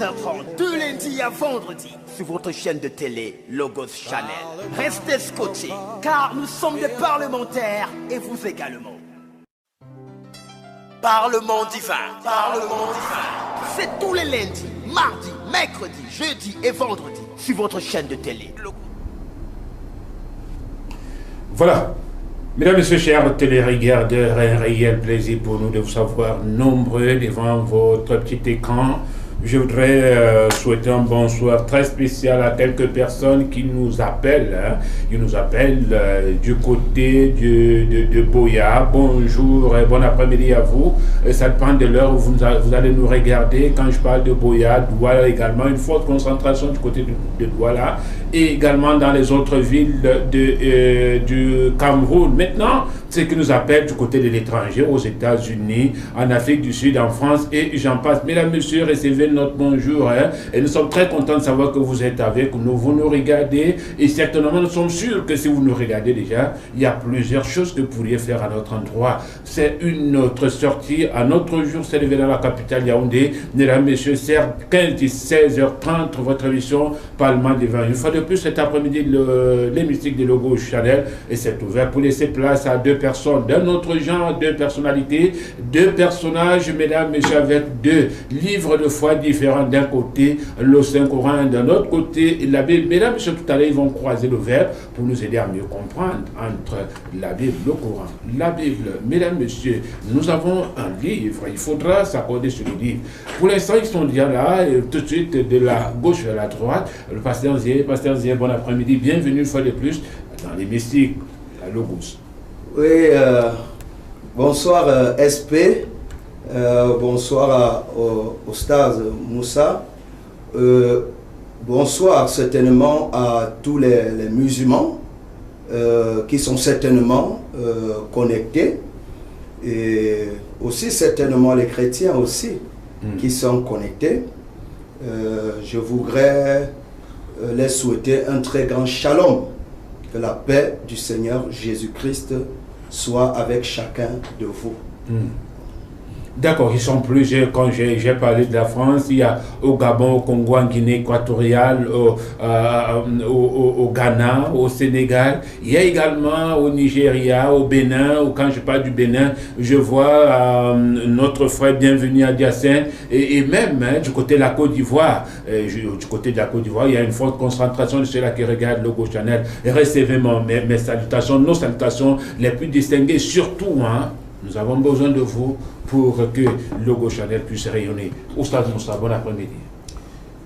22h30, de lundi à vendredi, sur votre chaîne de télé Logos Channel. Restez scotchés, car nous sommes des parlementaires et vous également. Parlement divin, Parlement divin. C'est tous les lundis, mardis, mercredis, jeudis et vendredis, sur votre chaîne de télé. Voilà. Mesdames et messieurs, chers téléregardeurs, un réel plaisir pour nous de vous savoir nombreux devant votre petit écran. Je voudrais souhaiter un bonsoir très spécial à quelques personnes qui nous appellent. Ils nous appellent du côté de Boya. Bonjour et bon après-midi à vous. Ça dépend de l'heure où vous allez nous regarder. Quand je parle de Boya, Douala également, une forte concentration du côté de Douala et également dans les autres villes du Cameroun. Maintenant, ceux qui nous appellent du côté de l'étranger, aux États-Unis, en Afrique du Sud, en France et j'en passe. Mesdames, messieurs, recevez notre bonjour et nous sommes très contents de savoir que vous êtes avec nous, vous nous regardez et certainement nous sommes sûrs que si vous nous regardez déjà, il y a plusieurs choses que vous pourriez faire à notre endroit. C'est une autre sortie, à notre jour, c'est levé dans la capitale Yaoundé. Mesdames, messieurs, c'est 15-16h30, votre émission Parlement divin. Une fois de plus, cet après-midi, l'hémicycle de Logos Channel et c'est ouvert pour laisser place à deux personnes d'un autre genre, deux personnalités, deux personnages, mesdames, messieurs, avec deux livres de foi différents. D'un côté, le Saint-Coran, d'un autre côté, la Bible. Mesdames, messieurs, tout à l'heure, ils vont croiser le verbe pour nous aider à mieux comprendre entre la Bible, le Coran, la Bible. Mesdames, messieurs, nous avons un livre. Il faudra s'accorder sur le livre. Pour l'instant, ils sont déjà là, tout de suite, de la gauche vers la droite. Le pasteur Zier, bon après-midi. Bienvenue une fois de plus dans l'hémicycle, la Logos. Oui, bonsoir SP, bonsoir au Stars Moussa, bonsoir certainement à tous les musulmans qui sont certainement connectés et aussi certainement les chrétiens aussi qui sont connectés. Je voudrais les souhaiter un très grand shalom, que la paix du Seigneur Jésus-Christ soit avec chacun de vous. D'accord, ils sont plusieurs. Quand j'ai parlé de la France, il y a au Gabon, au Congo, en Guinée équatoriale, au Ghana, au Sénégal. Il y a également au Nigeria, au Bénin. Ou quand je parle du Bénin, je vois notre frère bienvenu à Diassène. Et même du côté de la Côte d'Ivoire, du côté de la Côte d'Ivoire, il y a une forte concentration de ceux-là qui regardent Logos Channel. Et recevez mes salutations, nos salutations les plus distinguées. Surtout, nous avons besoin de vous pour que Logos Channel puisse rayonner. Oustaz Moussa, bon après-midi.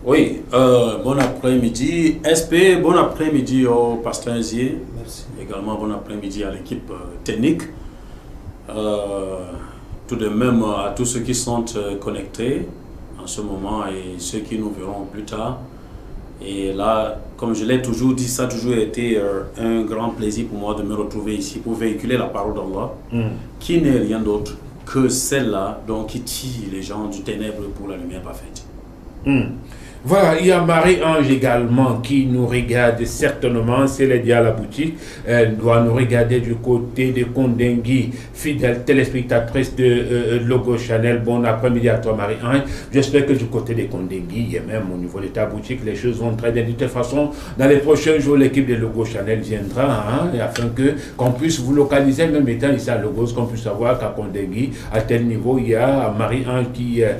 Oui, bon après-midi. SP, bon après-midi au pasteur Zier. Merci. Également bon après-midi à l'équipe technique. Tout de même à tous ceux qui sont connectés en ce moment et ceux qui nous verront plus tard. Et là, comme je l'ai toujours dit, ça a toujours été un grand plaisir pour moi de me retrouver ici pour véhiculer la parole d'Allah, qui n'est rien d'autre que celle-là qui tire les gens du ténèbre pour la lumière parfaite. Voilà, il y a Marie-Ange également qui nous regarde certainement, c'est elle est à la boutique, elle doit nous regarder du côté de Kondengui, fidèle téléspectatrice de Logos Channel. Bon après-midi à toi Marie-Ange, j'espère que du côté de Kondengui et même au niveau de ta boutique, les choses vont très bien. De toute façon, dans les prochains jours, l'équipe de Logos Channel viendra, afin qu'on puisse vous localiser, même étant ici à Logos, qu'on puisse savoir qu'à Kondengui, à tel niveau, il y a Marie-Ange qui est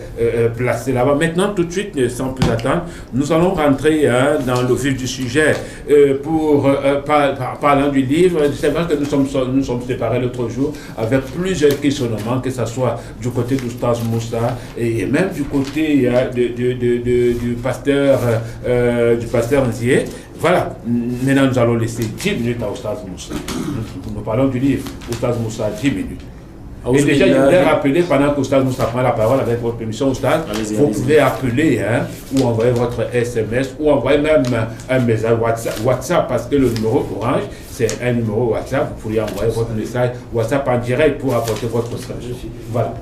placée là-bas. Maintenant, tout de suite, sans plus attendre, nous allons rentrer dans le vif du sujet parlant du livre. C'est vrai que nous sommes séparés l'autre jour avec plusieurs questionnements, que ce soit du côté d'Oustaz Moussa et même du côté du pasteur Nzié. Voilà, maintenant nous allons laisser 10 minutes à Oustaz Moussa. Nous parlons du livre, Oustaz Moussa, 10 minutes. Et déjà, je voudrais rappeler, pendant que Oustaz Moussa prend la parole avec votre permission, Oustaz, vous pouvez appeler ou envoyer votre SMS ou envoyer même un message WhatsApp parce que le numéro Orange, c'est un numéro WhatsApp. Vous pourriez envoyer votre message WhatsApp en direct pour apporter votre message. Voilà.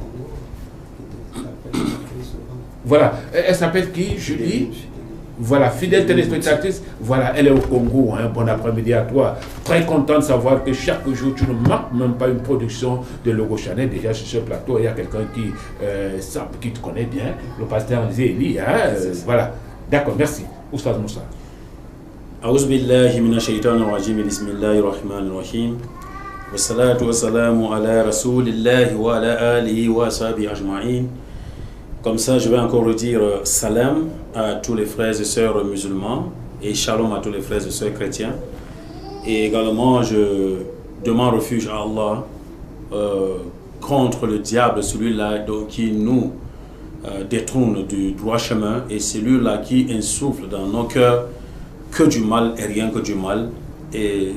Voilà. Elle s'appelle qui? Julie? Voilà, fidèle téléspectatrice, voilà, elle est au Congo, hein, bon après-midi à toi. Très content de savoir que chaque jour, tu ne manques même pas une production de Logo Channel. Déjà sur ce plateau, il y a quelqu'un qui te connaît bien, le pasteur Zéli, hein, voilà. D'accord, merci. Oustaz Moussa. أعوذ بالله من الشيطان الرجيم بسم الله الرحمن الرحيم والصلاة والسلام على رسول الله وعلى آله وصحبه أجمعين. Comme ça, je vais encore redire salam à tous les frères et sœurs musulmans et shalom à tous les frères et sœurs chrétiens. Et également, je demande refuge à Allah contre le diable, celui-là qui nous détourne du droit chemin et celui-là qui insuffle dans nos cœurs que du mal et rien que du mal. Et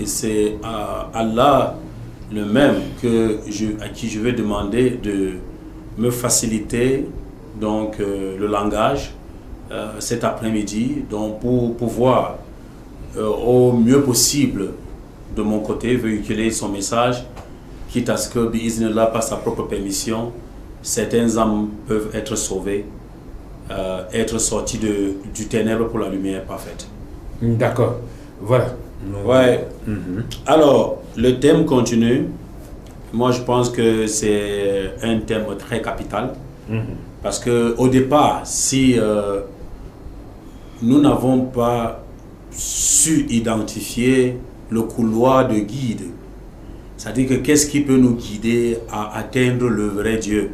c'est à Allah le même à qui je vais demander de me faciliter donc le langage cet après-midi, donc pour pouvoir au mieux possible de mon côté véhiculer son message, quitte à ce que bi'iznillah, par sa propre permission, certaines âmes peuvent être sauvées, être sorties du ténèbre pour la lumière parfaite. D'accord, voilà. Ouais. Alors, le thème continue. Moi, je pense que c'est un thème très capital. Parce qu'au départ, si nous n'avons pas su identifier le couloir de guide, c'est-à-dire que qu'est-ce qui peut nous guider à atteindre le vrai Dieu?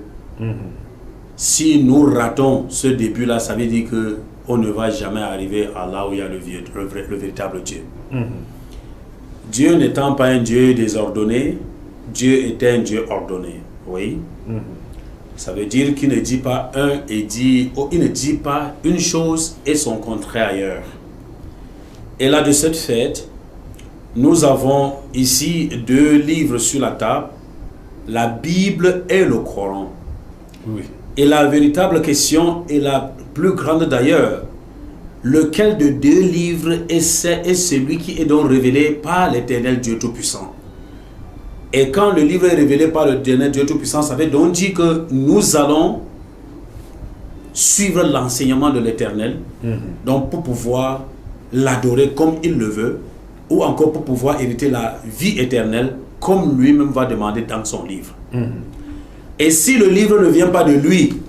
Si nous ratons ce début-là, ça veut dire qu'on ne va jamais arriver à là où il y a le véritable Dieu. Dieu n'étant pas un Dieu désordonné, Dieu est un Dieu ordonné. Oui. Ça veut dire qu'il ne dit pas il ne dit pas une chose et son contraire ailleurs. Et là, de cette fête, nous avons ici 2 livres sur la table, la Bible et le Coran. Oui. Et la véritable question est la plus grande d'ailleurs. Lequel de 2 livres est celui qui est donc révélé par l'Éternel Dieu Tout-Puissant? Et quand le livre est révélé par l'Éternel Dieu Tout-Puissant, ça veut donc dire que nous allons suivre l'enseignement de l'Éternel, donc pour pouvoir l'adorer comme il le veut, ou encore pour pouvoir hériter la vie éternelle comme lui-même va demander dans son livre. Et si le livre ne vient pas de lui,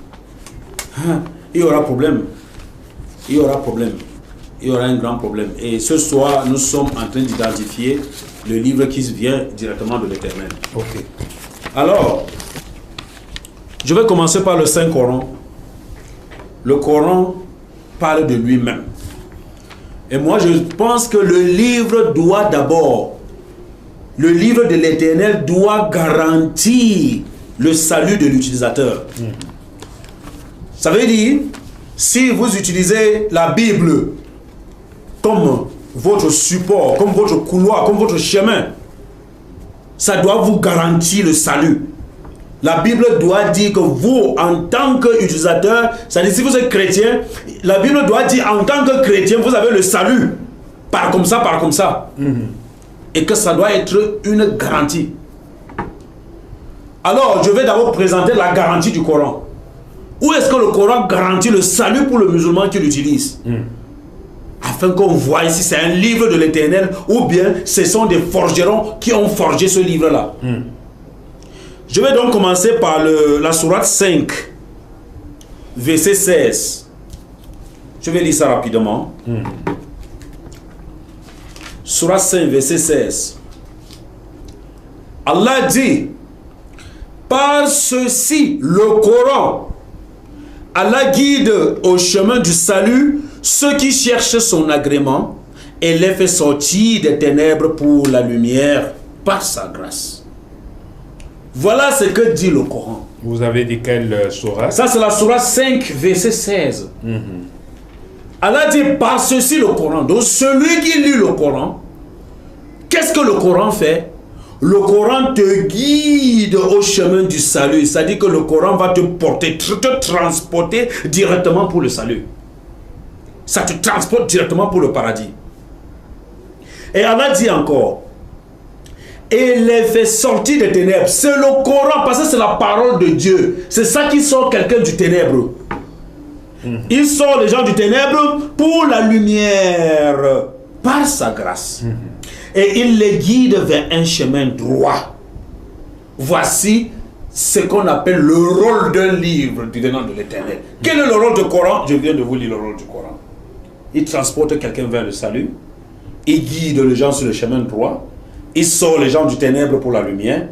il y aura problème. Il y aura problème. Il y aura un grand problème. Et ce soir, nous sommes en train d'identifier le livre qui vient directement de l'Éternel. Ok. Alors, je vais commencer par le Saint-Coran. Le Coran parle de lui-même. Et moi, je pense que le livre doit d'abord, le livre de l'Éternel doit garantir le salut de l'utilisateur. Ça veut dire, si vous utilisez la Bible comme votre support, comme votre couloir, comme votre chemin, ça doit vous garantir le salut. La Bible doit dire que vous, en tant qu'utilisateur, c'est-à-dire si vous êtes chrétien, la Bible doit dire en tant que chrétien, vous avez le salut. Par comme ça, par comme ça. Et que ça doit être une garantie. Alors, je vais d'abord présenter la garantie du Coran. Où est-ce que le Coran garantit le salut pour le musulman qui l'utilise? Afin qu'on voit si c'est un livre de l'Éternel ou bien ce sont des forgerons qui ont forgé ce livre-là. Je vais donc commencer par la sourate 5, verset 16. Je vais lire ça rapidement. Sourate 5, verset 16. Allah dit, par ceci, le Coran, Allah guide au chemin du salut ceux qui cherchent son agrément et les fait sortir des ténèbres pour la lumière par sa grâce. Voilà ce que dit le Coran. Vous avez dit quelle sourate? Ça, c'est la sourate 5, verset 16. Allah dit par ceci le Coran. Donc, celui qui lit le Coran, qu'est-ce que le Coran fait? Le Coran te guide au chemin du salut. C'est-à-dire que le Coran va te porter, te transporter directement pour le salut. Ça te transporte directement pour le paradis. Et Allah dit encore, et les fait sortir des ténèbres. C'est le Coran, parce que c'est la parole de Dieu. C'est ça qui sort quelqu'un du ténèbre. Il sort les gens du ténèbre pour la lumière, par sa grâce. Et il les guide vers un chemin droit. Voici ce qu'on appelle le rôle d'un livre du venant de l'Éternel. Quel est le rôle du Coran? Je viens de vous lire le rôle du Coran. Il transporte quelqu'un vers le salut. Il guide les gens sur le chemin droit. Il sort les gens du ténèbre pour la lumière.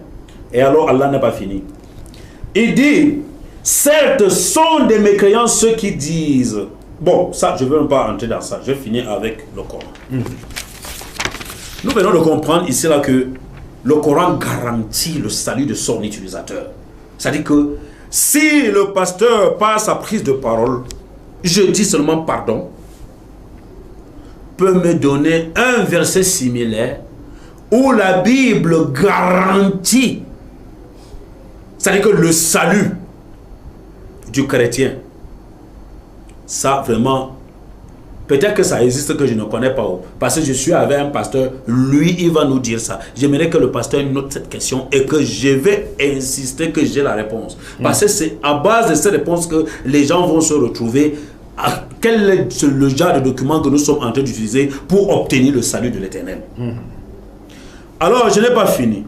Et alors Allah n'a pas fini. Il dit, certes sont des mécréants ceux qui disent. Bon, ça, je ne veux pas entrer dans ça. Je vais finir avec le Coran. Nous venons de comprendre ici là que le Coran garantit le salut de son utilisateur. C'est-à-dire que si le pasteur par sa prise de parole, je dis seulement pardon, peut me donner un verset similaire où la Bible garantit, c'est-à-dire que le salut du chrétien, ça vraiment, peut-être que ça existe que je ne connais pas, parce que je suis avec un pasteur, lui il va nous dire ça. J'aimerais que le pasteur note cette question et que je vais insister que j'ai la réponse. Parce que c'est à base de cette réponse que les gens vont se retrouver. Quel est le genre de document que nous sommes en train d'utiliser pour obtenir le salut de l'Éternel? Alors, je n'ai pas fini.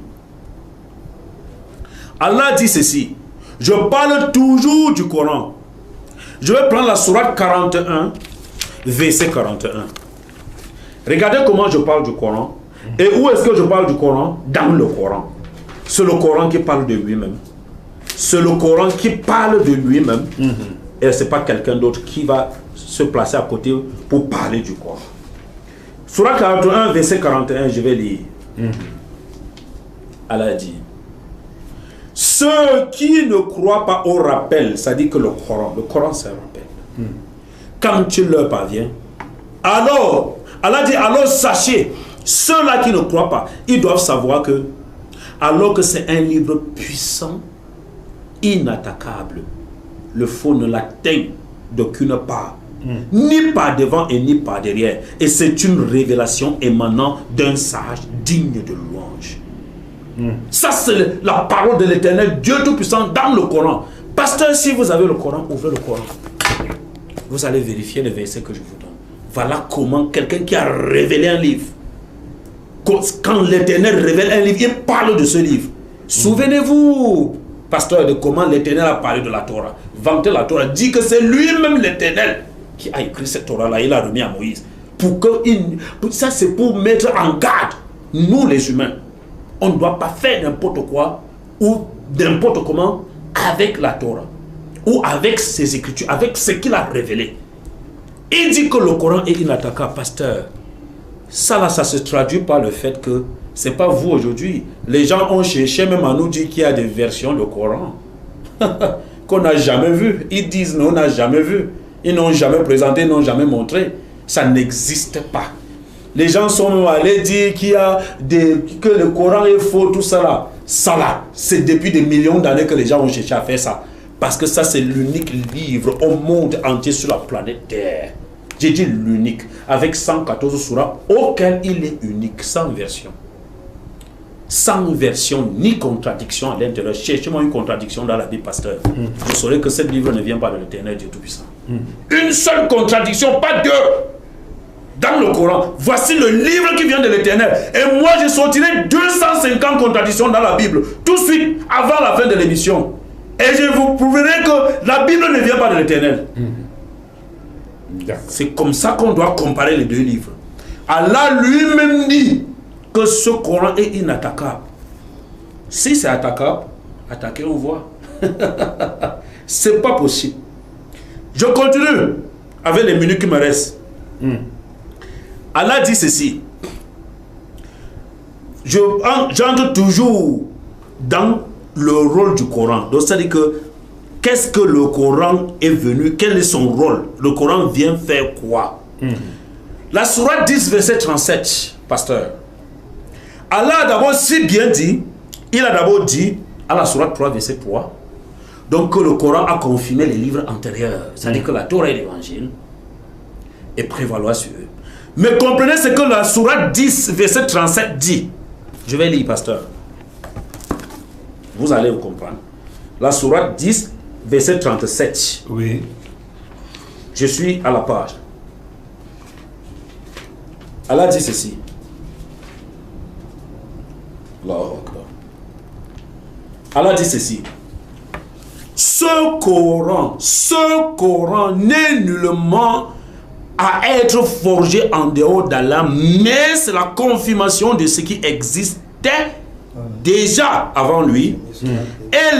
Allah dit ceci. Je parle toujours du Coran. Je vais prendre la sourate 41, verset 41. Regardez comment je parle du Coran. Et où est-ce que je parle du Coran? Dans le Coran. C'est le Coran qui parle de lui-même. C'est le Coran qui parle de lui-même. Et ce n'est pas quelqu'un d'autre qui va se placer à côté pour parler du Coran. Sourate 41, verset 41, je vais lire. Allah dit, ceux qui ne croient pas au rappel, ça dit que le Coran c'est un rappel. Quand tu leur parviens, alors, Allah dit, alors sachez, ceux-là qui ne croient pas, ils doivent savoir que, alors que c'est un livre puissant, inattaquable, le faux ne l'atteint d'aucune part, ni par devant et ni par derrière. Et c'est une révélation émanant d'un sage digne de louange. Ça, c'est la parole de l'Éternel, Dieu Tout-Puissant, dans le Coran. Pasteur, si vous avez le Coran, ouvrez le Coran. Vous allez vérifier les versets que je vous donne. Voilà comment quelqu'un qui a révélé un livre, quand l'Éternel révèle un livre, il parle de ce livre. Souvenez-vous, pasteur, de comment l'Éternel a parlé de la Torah. Vanter la Torah, dit que c'est lui-même l'Éternel qui a écrit cette Torah-là, il a remis à Moïse. Ça, c'est pour mettre en garde, nous les humains. On ne doit pas faire n'importe quoi ou n'importe comment avec la Torah ou avec ses écritures, avec ce qu'il a révélé. Il dit que le Coran est inattaquable, pasteur. Ça là, ça se traduit par le fait que c'est pas vous aujourd'hui. Les gens ont cherché même à nous dire qu'il y a des versions de Coran qu'on n'a jamais vues. Ils disent non, on n'a jamais vu. Ils n'ont jamais présenté, n'ont jamais montré. Ça n'existe pas. Les gens sont allés dire qu'il y a que le Coran est faux, tout ça là. Ça là, c'est depuis des millions d'années que les gens ont cherché à faire ça. Parce que ça, c'est l'unique livre au monde entier sur la planète Terre. J'ai dit l'unique, avec 114 surahs, auquel il est unique, sans version. Sans version ni contradiction à l'intérieur. Cherchez-moi une contradiction dans la Bible, pasteur. Vous saurez que ce livre ne vient pas de l'Éternel Dieu Tout-Puissant. Une seule contradiction, pas deux. Dans le Coran, voici le livre qui vient de l'Éternel. Et moi, je sortirai 250 contradictions dans la Bible, tout de suite, avant la fin de l'émission. Et je vous prouverai que la Bible ne vient pas de l'Éternel. C'est comme ça qu'on doit comparer les deux livres. Allah lui-même dit que ce Coran est inattaquable. Si c'est attaquable, attaquez, on voit. C'est pas possible. Je continue avec les minutes qui me restent. Allah dit ceci. J'entre toujours dans le rôle du Coran. Donc, c'est-à-dire que qu'est-ce que le Coran est venu? Quel est son rôle? Le Coran vient faire quoi? La sourate 10, verset 37, pasteur. Allah a d'abord si bien dit, il a d'abord dit, à la sourate 3, verset 3, donc que le Coran a confirmé les livres antérieurs. C'est-à-dire que la Torah et l'Évangile est prévaloir sur eux. Mais comprenez ce que la sourate 10, verset 37 dit. Je vais lire, pasteur. Vous allez vous comprendre. La sourate 10, verset 37. Oui. Je suis à la page. Allah dit ceci. Allah dit ceci. Ce Coran n'est nullement à être forgé en dehors d'Allah, mais c'est la confirmation de ce qui existait déjà avant lui. Et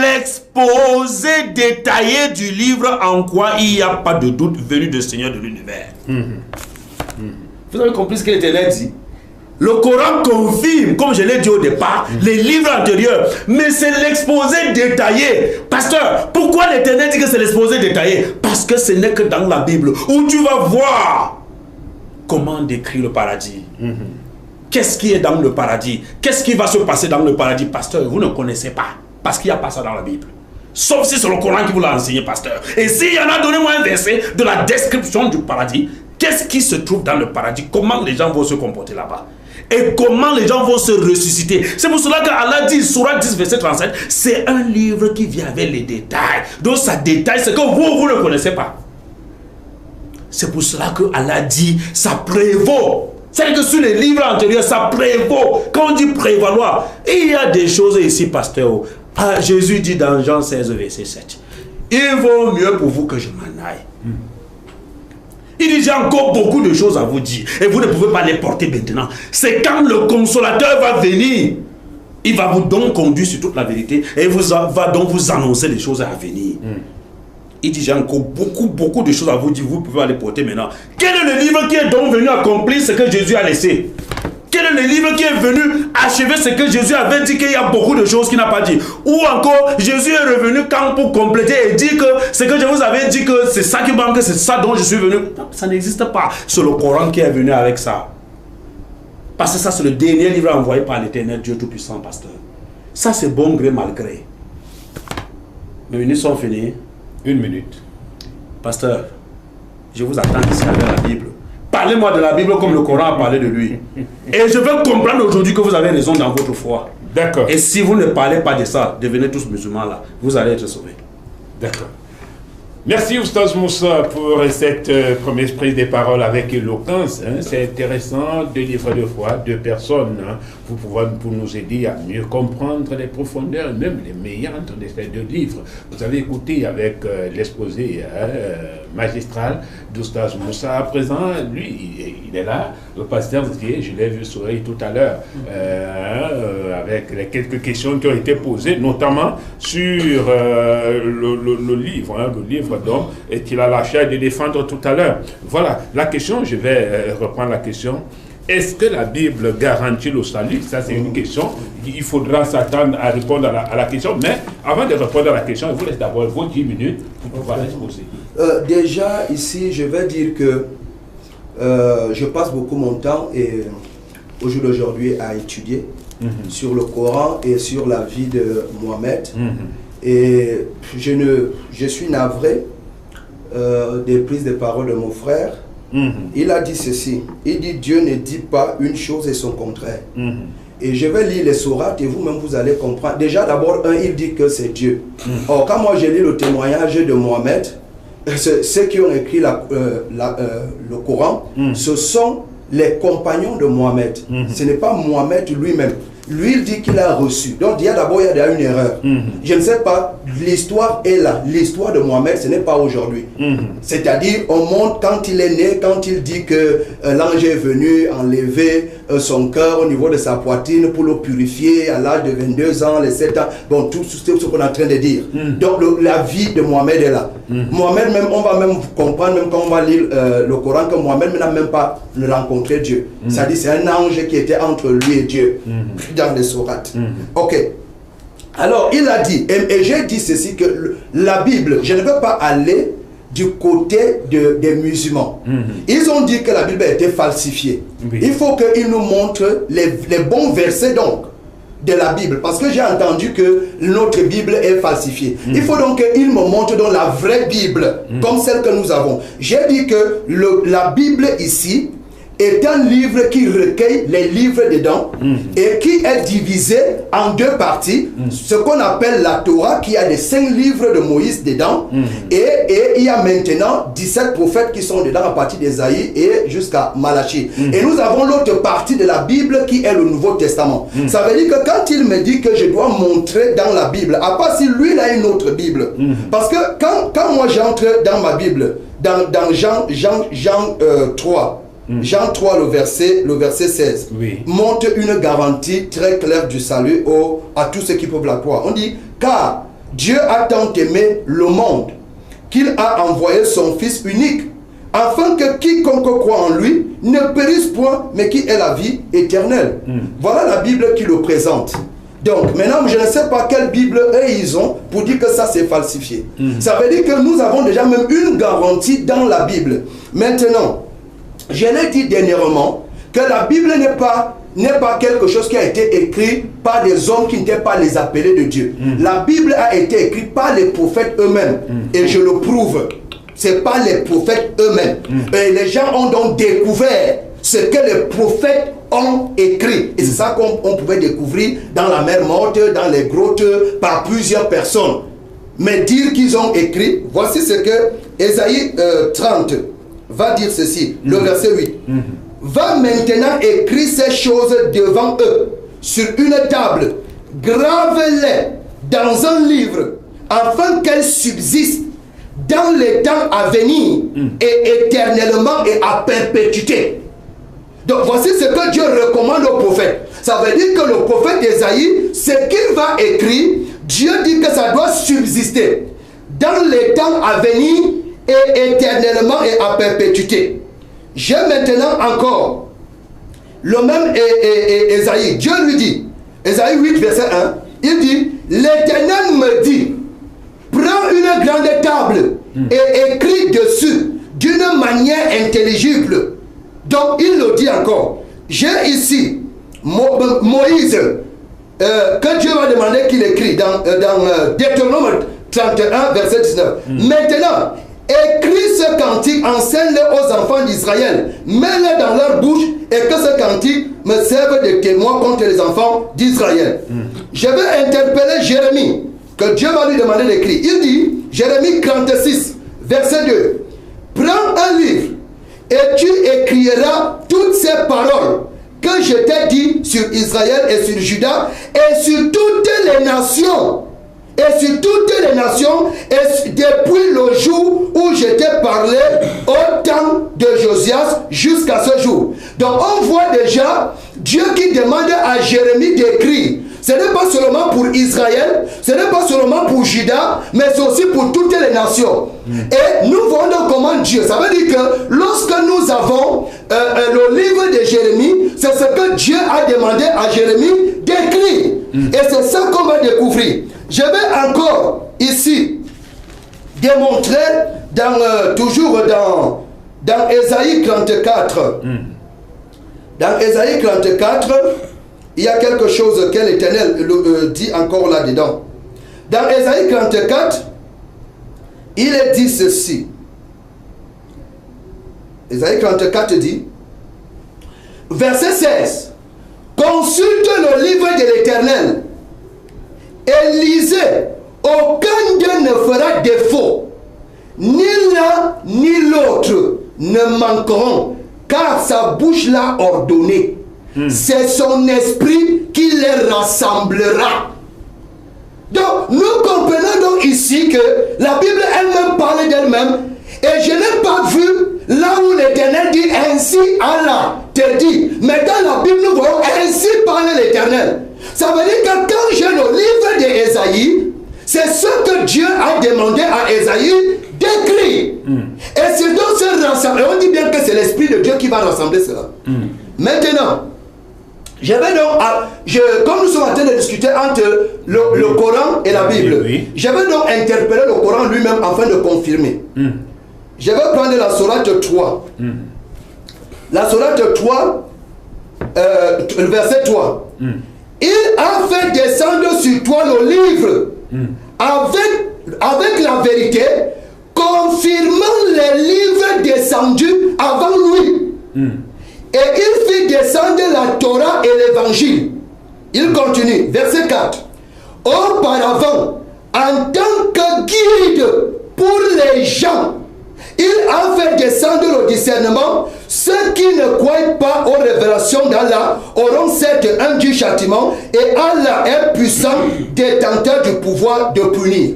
l'exposé détaillé du livre en quoi il n'y a pas de doute venu du Seigneur de l'univers. Vous avez compris ce que l'Éternel dit? Le Coran confirme, comme je l'ai dit au départ, les livres antérieurs. Mais c'est l'exposé détaillé. Pasteur, pourquoi l'Éternel dit que c'est l'exposé détaillé? Parce que ce n'est que dans la Bible où tu vas voir comment décrire le paradis. Qu'est-ce qui est dans le paradis? Qu'est-ce qui va se passer dans le paradis? Pasteur, vous ne connaissez pas. Parce qu'il n'y a pas ça dans la Bible. Sauf si c'est le Coran qui vous l'a enseigné, pasteur. Et s'il y en a, donnez-moi un verset de la description du paradis. Qu'est-ce qui se trouve dans le paradis? Comment les gens vont se comporter là-bas? Et comment les gens vont se ressusciter? C'est pour cela qu'Allah dit, Surah 10, verset 37, c'est un livre qui vient avec les détails. Donc ça détaille ce que vous ne connaissez pas. C'est pour cela qu'Allah dit, ça prévaut. C'est que sur les livres antérieurs, ça prévaut. Quand on dit prévaloir, il y a des choses ici, pasteur. Jésus dit dans Jean 16, verset 7, il vaut mieux pour vous que je m'en aille. Il dit, j'ai encore beaucoup de choses à vous dire. Et vous ne pouvez pas les porter maintenant. C'est quand le consolateur va venir. Il va vous donc conduire sur toute la vérité. Et il va donc vous annoncer les choses à venir. Il dit, j'ai encore beaucoup de choses à vous dire. Vous pouvez les porter maintenant. Quel est le livre qui est donc venu accomplir ce que Jésus a laissé? Quel est le livre qui est venu achever ce que Jésus avait dit qu'il y a beaucoup de choses qu'il n'a pas dit? Ou encore, Jésus est revenu quand pour compléter et dire que ce que je vous avais dit que c'est ça qui manque, c'est ça dont je suis venu. Non, ça n'existe pas. C'est le Coran qui est venu avec ça. Parce que ça, c'est le dernier livre envoyé par l'Éternel Dieu Tout-Puissant, pasteur. Ça, c'est bon gré, mal gré. Mes minutes sont finies. 1 minute. Pasteur, je vous attends ici avec la Bible. Parlez-moi de la Bible comme le Coran a parlé de lui. Et je veux comprendre aujourd'hui que vous avez raison dans votre foi. D'accord. Et si vous ne parlez pas de ça, devenez tous musulmans là, vous allez être sauvés. D'accord. Merci Oustaz Moussa pour cette première prise des paroles avec éloquence. C'est intéressant, 2 livres de foi, 2 personnes pour nous aider à mieux comprendre les profondeurs, même les méandres de ces 2 livres. Vous avez écouté avec l'exposé magistral d'Oustaz Moussa. À présent, lui, il est là, le pasteur Zier, je l'ai vu sourire tout à l'heure, avec les quelques questions qui ont été posées, notamment sur le livre, le livre d'homme, et qu'il a la chair de défendre tout à l'heure. Voilà, la question, je vais reprendre la question. Est-ce que la Bible garantit le salut? Ça, c'est une question. Il faudra s'attendre à répondre à la question. Mais avant de répondre à la question, je vous laisse d'abord vos 10 minutes pour pouvoir exposer. Déjà, ici, je vais dire que je passe beaucoup mon temps et au jour d'aujourd'hui à étudier sur le Coran et sur la vie de Mohamed. Et je suis navré des prises de parole de mon frère. Il a dit ceci. Il dit, Dieu ne dit pas une chose et son contraire. Et je vais lire les sourates et vous-même vous allez comprendre. Déjà d'abord, il dit que c'est Dieu. Or, quand moi j'ai lu le témoignage de Mohamed, ceux qui ont écrit le Coran, ce sont les compagnons de Mohamed. Ce n'est pas Mohamed lui-même. Lui, il dit qu'il a reçu. Donc, il y a d'abord une erreur. Je ne sais pas, l'histoire est là. L'histoire de Mohamed, ce n'est pas aujourd'hui. C'est-à-dire, on montre quand il est né, quand il dit que l'ange est venu enlever son cœur au niveau de sa poitrine pour le purifier à l'âge de 22 ans, les 7 ans. Bon, tout ce qu'on est en train de dire. Donc, la vie de Mohamed est là. Mohamed, même, on va même comprendre, même quand on va lire le Coran, que Mohamed n'a même pas rencontré Dieu. C'est-à-dire, c'est un ange qui était entre lui et Dieu. Dans les sourates. Ok. Alors, il a dit, et j'ai dit ceci, que la Bible, je ne veux pas aller du côté des musulmans. Ils ont dit que la Bible a été falsifiée. Il faut qu'ils nous montrent les bons versets donc de la Bible, parce que j'ai entendu que notre Bible est falsifiée. Il faut donc qu'ils me montrent donc la vraie Bible, comme celle que nous avons. J'ai dit que la Bible ici est un livre qui recueille les livres dedans et qui est divisé en 2 parties. Ce qu'on appelle la Torah, qui a les 5 livres de Moïse dedans. Et il y a maintenant 17 prophètes qui sont dedans à partir d'Ésaïe et jusqu'à Malachie. Et nous avons l'autre partie de la Bible qui est le Nouveau Testament. Ça veut dire que quand il me dit que je dois montrer dans la Bible, à part si lui il a une autre Bible. Parce que quand moi j'entre dans ma Bible, dans Jean 3, Jean 3, le verset 16, montre une garantie très claire du salut à tous ceux qui peuvent la croire. On dit, car Dieu a tant aimé le monde qu'il a envoyé son Fils unique, afin que quiconque croit en lui ne périsse point, mais qui ait la vie éternelle. Voilà la Bible qui le présente. Donc, maintenant, je ne sais pas quelle Bible eux ils ont pour dire que ça c'est falsifié. Ça veut dire que nous avons déjà même une garantie dans la Bible. Maintenant, je l'ai dit dernièrement que la Bible n'est pas quelque chose qui a été écrit par des hommes qui n'étaient pas les appelés de Dieu. La Bible a été écrite par les prophètes eux-mêmes. Et je le prouve. C'est pas les prophètes eux-mêmes. Et les gens ont donc découvert ce que les prophètes ont écrit. Et c'est ça qu'on pouvait découvrir dans la mer morte, dans les grottes, par plusieurs personnes. Mais dire qu'ils ont écrit, voici ce que Ésaïe 30 va dire ceci, le verset 8. Va maintenant écrire ces choses devant eux, sur une table, grave-les dans un livre, afin qu'elles subsistent dans les temps à venir, et éternellement et à perpétuité. Donc voici ce que Dieu recommande aux prophètes. Ça veut dire que le prophète Ésaïe, ce qu'il va écrire, Dieu dit que ça doit subsister dans les temps à venir et éternellement et à perpétuité. J'ai maintenant encore le même Ésaïe. Dieu lui dit, Ésaïe 8 verset 1, il dit, l'Éternel me dit, prends une grande table et écris dessus d'une manière intelligible. Donc il le dit encore. J'ai ici Moïse que Dieu va demander qu'il écrit dans Deutéronome 31 verset 19. Maintenant, écris ce cantique, enseigne-le aux enfants d'Israël, mets-le dans leur bouche et que ce cantique me serve de témoin contre les enfants d'Israël. Je vais interpeller Jérémie, que Dieu va lui demander d'écrire. Il dit, Jérémie 36 verset 2, prends un livre et tu écriras toutes ces paroles que je t'ai dit sur Israël et sur Juda et sur toutes les nations. Et sur toutes les nations, et depuis le jour où je t'ai parlé au temps de Josias jusqu'à ce jour. Donc on voit déjà Dieu qui demande à Jérémie d'écrire. Ce n'est pas seulement pour Israël, ce n'est pas seulement pour Juda, mais c'est aussi pour toutes les nations. Et nous voyons comment Dieu, ça veut dire que lorsque nous avons le livre de Jérémie, c'est ce que Dieu a demandé à Jérémie d'écrire. Et c'est ça qu'on va découvrir. Je vais encore ici démontrer toujours dans Ésaïe 34. Dans Ésaïe 34, il y a quelque chose que l'Éternel dit encore là-dedans. Dans Ésaïe 34, il est dit ceci. Ésaïe 34 dit, verset 16, consulte le livre de l'Éternel et lisez, aucun d'eux ne fera défaut, ni l'un ni l'autre ne manqueront, car sa bouche l'a ordonné. C'est son esprit qui les rassemblera. Donc nous comprenons donc ici que la Bible elle-même parle d'elle-même, et je n'ai pas vu là où l'Éternel dit ainsi Allah te dit, mais dans la Bible nous voyons ainsi parler l'Éternel. Ça veut dire que quand j'ai le livre d'Ésaïe, c'est ce que Dieu a demandé à Ésaïe d'écrire. Et c'est donc ce rassemblement. On dit bien que c'est l'Esprit de Dieu qui va rassembler cela. Maintenant, je vais donc, comme nous sommes en train de discuter entre le Coran et la Bible, je vais donc interpeller le Coran lui-même afin de confirmer. Je vais prendre la sourate 3. La sourate 3, le verset 3. Il a fait descendre sur toi le livre avec la vérité, confirmant les livres descendus avant lui. Et il fit descendre la Torah et l'évangile. Il continue, verset 4. Auparavant, en tant que guide pour les gens, il a fait descendre le discernement. Ceux qui ne croient pas aux révélations d'Allah auront certes un dur châtiment, et Allah est puissant, détenteur du pouvoir de punir.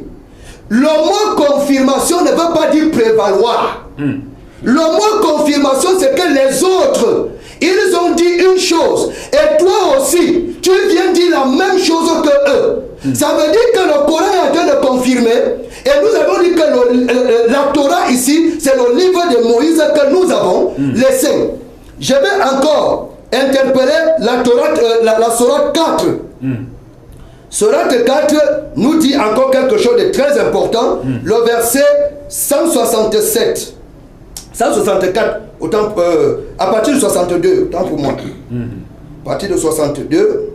Le mot confirmation ne veut pas dire prévaloir. Le mot confirmation, c'est que les autres, ils ont dit une chose, et toi aussi, tu viens dire la même chose que eux. Ça veut dire que le Coran est en train de confirmer, et nous avons dit que la Torah ici, c'est le livre de Moïse que nous avons laissé. Je vais encore interpeller la Torah, la Sourate 4. Sourate 4 nous dit encore quelque chose de très important, le verset 167. 164, autant, à partir de 62, autant pour moi. À partir de 62.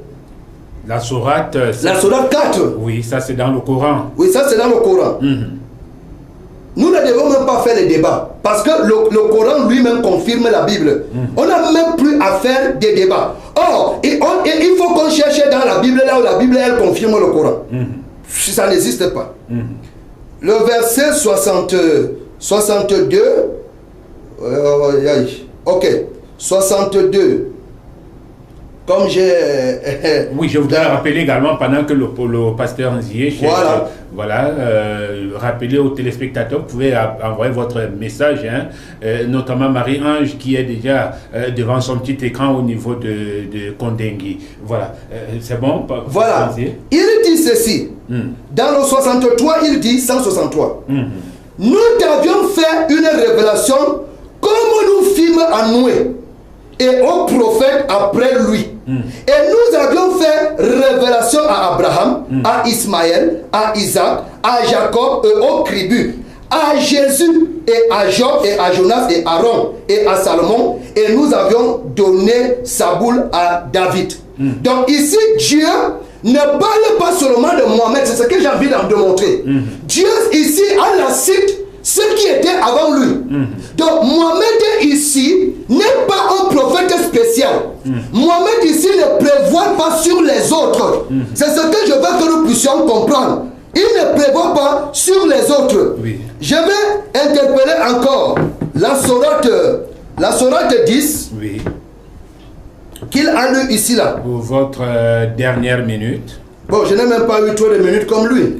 La Sourate. La Sourate 4. Oui, ça c'est dans le Coran. Oui, ça c'est dans le Coran. Nous ne devons même pas faire les débats. Parce que le Coran lui-même confirme la Bible. On n'a même plus à faire des débats. Or, il faut qu'on cherche dans la Bible, là où la Bible elle confirme le Coran. Ça n'existe pas. Le verset 62. Ok, 62. Comme j'ai... Oui, je voudrais rappeler également, pendant que le pasteur Nzié rappeler aux téléspectateurs, vous pouvez envoyer votre message, notamment Marie-Ange qui est déjà devant son petit écran au niveau de Kondengui. Voilà, c'est bon? Voilà, il dit ceci. Dans le 63, il dit 163. Nous avions fait une révélation comme nous fîmes à Noé et aux prophètes après lui. Et nous avions fait révélation à Abraham, à Ismaël, à Isaac, à Jacob et aux tribus, à Jésus et à Job et à Jonas et à Aaron et à Salomon, et nous avions donné sa boule à David. Donc ici, Dieu ne parle pas seulement de Mohamed, c'est ce que j'ai envie de montrer. Dieu ici, Allah cite ceux qui étaient avant lui. Donc Mohamed ici n'est pas un prophète spécial. Mohamed ici ne prévoit pas sur les autres. C'est ce que je veux que nous puissions comprendre. Il ne prévoit pas sur les autres. Je vais interpeller encore la sourate 10 qu'il a lu ici là. Pour votre dernière minute. Bon, je n'ai même pas eu trop de minutes comme lui.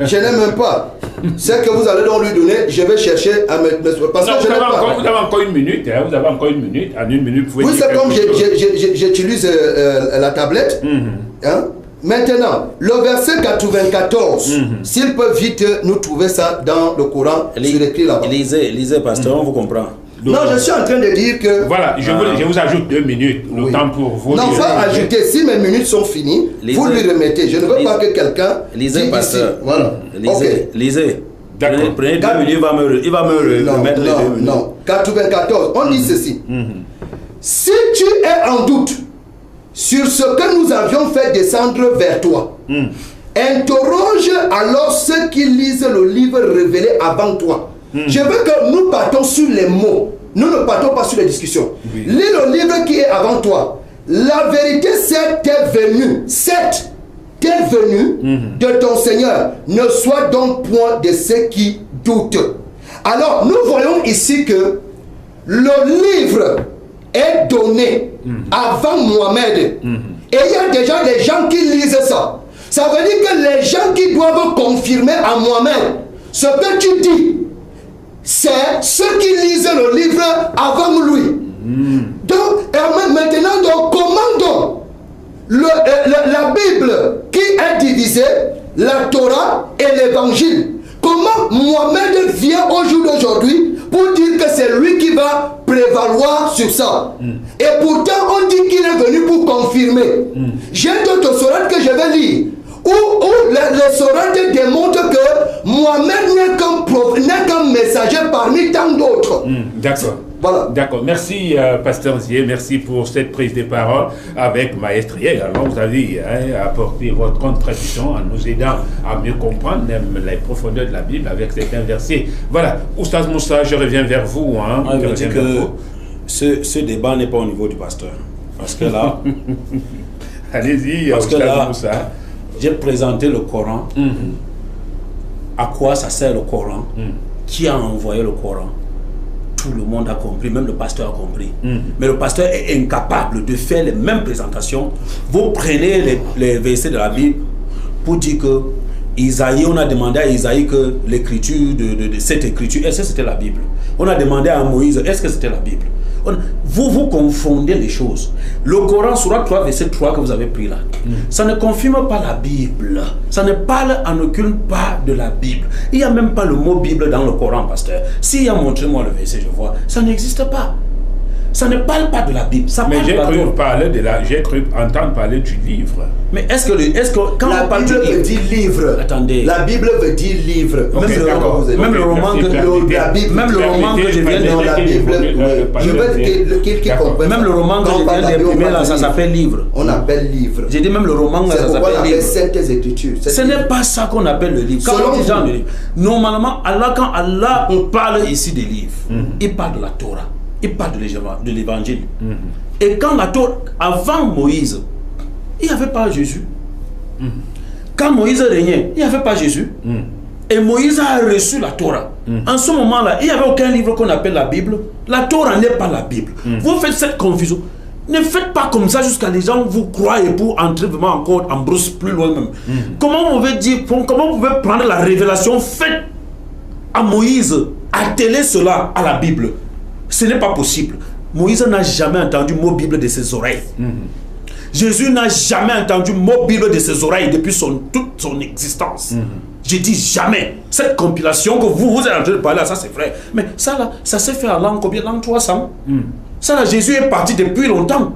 Je n'ai même pas. C'est que vous allez donc lui donner, je vais chercher à mettre... Parce que vous avez encore une minute, vous avez encore une minute. En une minute, vous pouvez... Oui, c'est comme j'utilise la tablette. Maintenant, le verset 94, s'il peut vite nous trouver ça dans le Coran, sur écrit là-bas. Lisez, pasteur, on vous comprend. Non, je suis en train de dire que... Voilà, je vous ajoute 2 minutes, le temps pour vous. Non, pas ajouter. Si mes minutes sont finies, vous lui remettez. Je ne veux pas que quelqu'un... Lisez, pasteur. Voilà. Lisez. D'accord. Prenez 2 minutes, il va me remettre les 2 minutes. Non, 94, on dit ceci. Si tu es en doute sur ce que nous avions fait descendre vers toi, interroge alors ceux qui lisent le livre révélé avant toi. Je veux que nous partons sur les mots. Nous ne partons pas sur les discussions. Lis le livre qui est avant toi. La vérité, t'est venue. T'est venue de ton Seigneur. Ne sois donc point de ceux qui doutent. Alors, nous voyons ici que le livre est donné avant Mohamed. Et il y a déjà des gens qui lisent ça. Ça veut dire que les gens qui doivent confirmer à Mohamed ce que tu dis, c'est ceux qui lisent le livre avant lui. Donc, maintenant, comment donc la Bible qui est divisée, la Torah et l'évangile, comment Mohamed vient au jour d'aujourd'hui pour dire que c'est lui qui va prévaloir sur ça? Et pourtant, on dit qu'il est venu pour confirmer. J'ai d'autres sourates que je vais lire, où les sourates démontrent que Mohamed n'est qu'un messager parmi tant d'autres. D'accord. Voilà. D'accord. Merci, Pasteur Nzié. Merci pour cette prise de parole avec maestrie. Alors, vous avez apporté votre contribution en nous aidant à mieux comprendre même les profondeurs de la Bible avec certains versets. Voilà. Oustaz Moussa, je reviens vers vous. ce débat n'est pas au niveau du pasteur. Parce que là, allez-y, parce que là, ça. j'ai présenté le Coran. À quoi ça sert le Coran? Qui a envoyé le Coran? Tout le monde a compris, même le pasteur a compris. Mais le pasteur est incapable de faire les mêmes présentations. Vous prenez les versets de la Bible pour dire que Isaïe, on a demandé à Isaïe que l'écriture de cette écriture, est-ce que c'était la Bible? On a demandé à Moïse, est-ce que c'était la Bible? Vous confondez les choses. Le Coran, Sourate 3, verset 3 que vous avez pris là, ça ne confirme pas la Bible. Ça ne parle en aucune part de la Bible. Il n'y a même pas le mot Bible dans le Coran, pasteur. S'il y a, montrez-moi le verset, je vois. Ça n'existe pas. Ça ne parle pas de la Bible. Ça mais parle j'ai cru entendre parler du livre. Mais est-ce que quand la on parle Bible du veut dire livre. Attendez. La Bible veut dire livre. Okay, même le roman que je viens de la Bible, je veux qu'il comprenne. Même le roman que je viens d'imprimer là, ça s'appelle livre. On appelle livre. J'ai dit même le roman là, ça s'appelle livre. Saintes Écritures. Ce n'est pas ça qu'on appelle le livre. Quand on dit genre de livre, normalement, quand Allah parle ici des livres, il parle de la Torah. Il parle de l'évangile. Et quand la Torah, avant Moïse, il n'y avait pas Jésus. Quand Moïse régnait, il n'y avait pas Jésus. Et Moïse a reçu la Torah. En ce moment-là, il n'y avait aucun livre qu'on appelle la Bible. La Torah n'est pas la Bible. Vous faites cette confusion. Ne faites pas comme ça jusqu'à les gens vous croient pour entrer vraiment encore en brousse plus loin même. Comment vous pouvez prendre la révélation faite à Moïse, atteler cela à la Bible? Ce n'est pas possible. Moïse n'a jamais entendu mot Bible de ses oreilles. Jésus n'a jamais entendu mot Bible de ses oreilles depuis toute son existence. Je dis jamais. Cette compilation que vous êtes en train de parler là, ça c'est vrai. Mais ça là, ça s'est fait à l'an combien? L'an 300. Ça là, Jésus est parti depuis longtemps.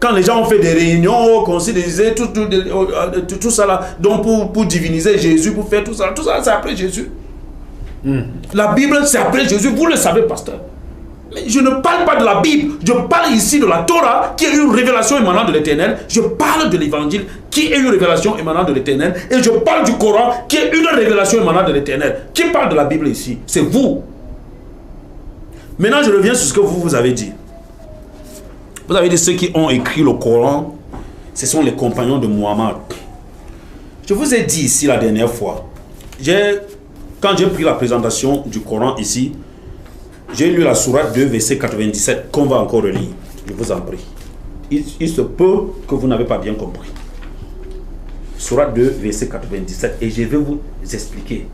Quand les gens ont fait des réunions au concile, ils disaient tout ça là, donc pour diviniser Jésus, pour faire tout ça c'est après Jésus. La Bible c'est après Jésus, vous le savez, pasteur. Mais je ne parle pas de la Bible, je parle ici de la Torah qui est une révélation émanant de l'Éternel. Je parle de l'Évangile qui est une révélation émanant de l'Éternel. Et je parle du Coran qui est une révélation émanant de l'Éternel. Qui parle de la Bible ici? C'est vous. Maintenant je reviens sur ce que vous avez dit. Vous avez dit ceux qui ont écrit le Coran, ce sont les compagnons de Muhammad. Je vous ai dit ici la dernière fois, quand j'ai pris la présentation du Coran ici, j'ai lu la sourate 2, verset 97, qu'on va encore relire. Je vous en prie. Il se peut que vous n'avez pas bien compris. Sourate 2, verset 97. Et je vais vous expliquer.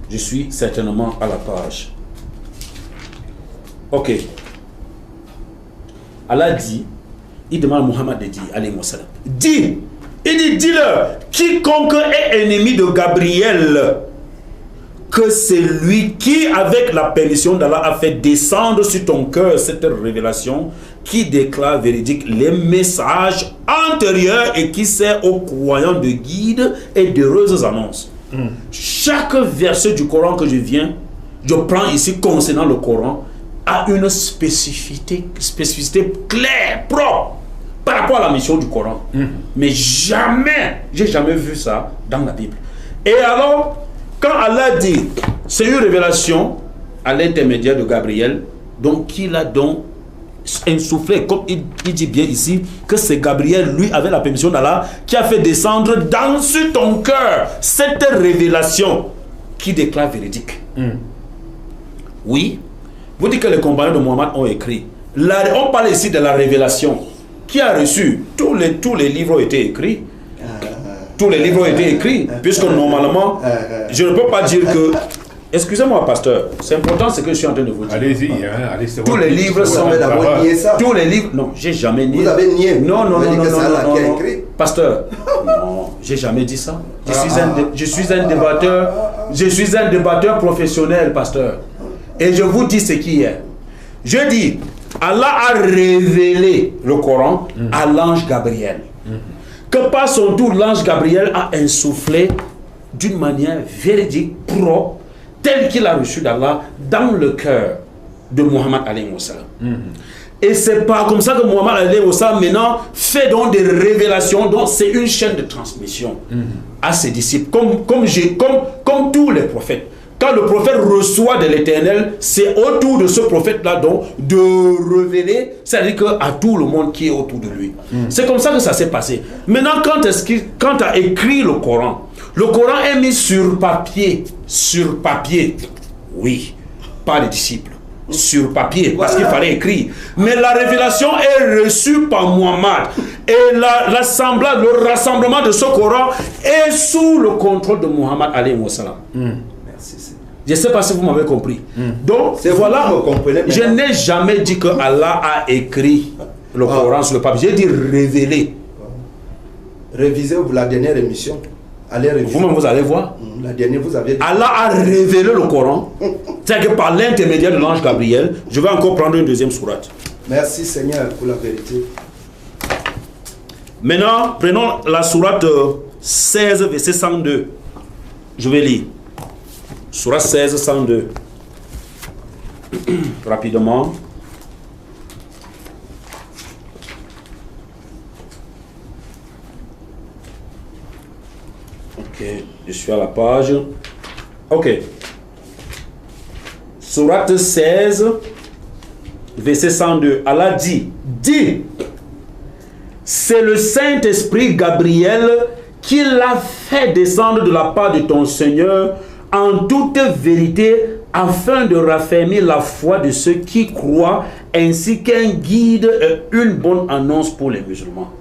Je suis certainement à la page. Ok. Allah dit, il demande à Muhammad de dire, alayhi wa sallam, dis-leur, quiconque est ennemi de Gabriel, que c'est lui qui, avec la permission d'Allah, a fait descendre sur ton cœur cette révélation qui déclare véridique les messages antérieurs et qui sert aux croyants de guide et d'heureuses annonces. Chaque verset du Coran que je prends ici concernant le Coran, a une spécificité claire, propre, par rapport à la mission du Coran. Mais jamais, j'ai jamais vu ça dans la Bible. Et alors, quand Allah dit, c'est une révélation à l'intermédiaire de Gabriel, donc qu'il a donc insoufflé, comme il dit bien ici, que c'est Gabriel, lui, avec la permission d'Allah, qui a fait descendre sur ton cœur cette révélation qui déclare véridique. Oui, vous dites que les compagnons de Muhammad ont écrit. On parle ici de la révélation. Qui a reçu? Tous les livres ont été écrits. Tous les livres ont été écrits, puisque normalement, je ne peux pas dire que... Excusez-moi, pasteur, c'est important ce que je suis en train de vous dire. Allez-y, allez, tous les livres sont... Tous les livres... Non, j'ai jamais nié. Vous avez nié? Non. Qui a écrit? Pasteur, non, j'ai jamais dit ça. Je suis un débatteur professionnel, pasteur. Et je vous dis ce qui est. Je dis, Allah a révélé le Coran à l'ange Gabriel. Que par son tour, l'ange Gabriel a insoufflé d'une manière véridique, propre, tel qu'il a reçu d'Allah dans le cœur de Muhammad alayhi wa sallam. Et c'est pas comme ça que Muhammad alayhi wa sallam maintenant fait donc des révélations, donc c'est une chaîne de transmission à ses disciples, comme tous les prophètes. quand le prophète reçoit de l'Éternel, c'est autour de ce prophète-là donc de révéler, c'est-à-dire qu'à tout le monde qui est autour de lui. C'est comme ça que ça s'est passé. Maintenant, quand tu as écrit le Coran est mis sur papier, oui, par les disciples, sur papier, parce qu'il fallait écrire. Mais la révélation est reçue par Muhammad. Et le rassemblement de ce Coran est sous le contrôle de Muhammad alayhi wa sallam. Je ne sais pas si vous m'avez compris. Donc, voilà, je n'ai jamais dit que Allah a écrit le Coran sur le papier. J'ai dit révéler. Révisez la dernière émission. Allez réviser. Vous-même, vous allez voir. La dernière, vous avez dit. Allah a révélé le Coran. C'est-à-dire que par l'intermédiaire de l'ange Gabriel, je vais encore prendre une deuxième sourate. Merci Seigneur pour la vérité. Maintenant, prenons la sourate 16, verset 102. Je vais lire. Sourate 16, 102. Rapidement. Ok, je suis à la page. Ok. Sourate 16, verset 102. Allah dit, c'est le Saint-Esprit Gabriel qui l'a fait descendre de la part de ton Seigneur en toute vérité afin de raffermir la foi de ceux qui croient ainsi qu'un guide et une bonne annonce pour les musulmans.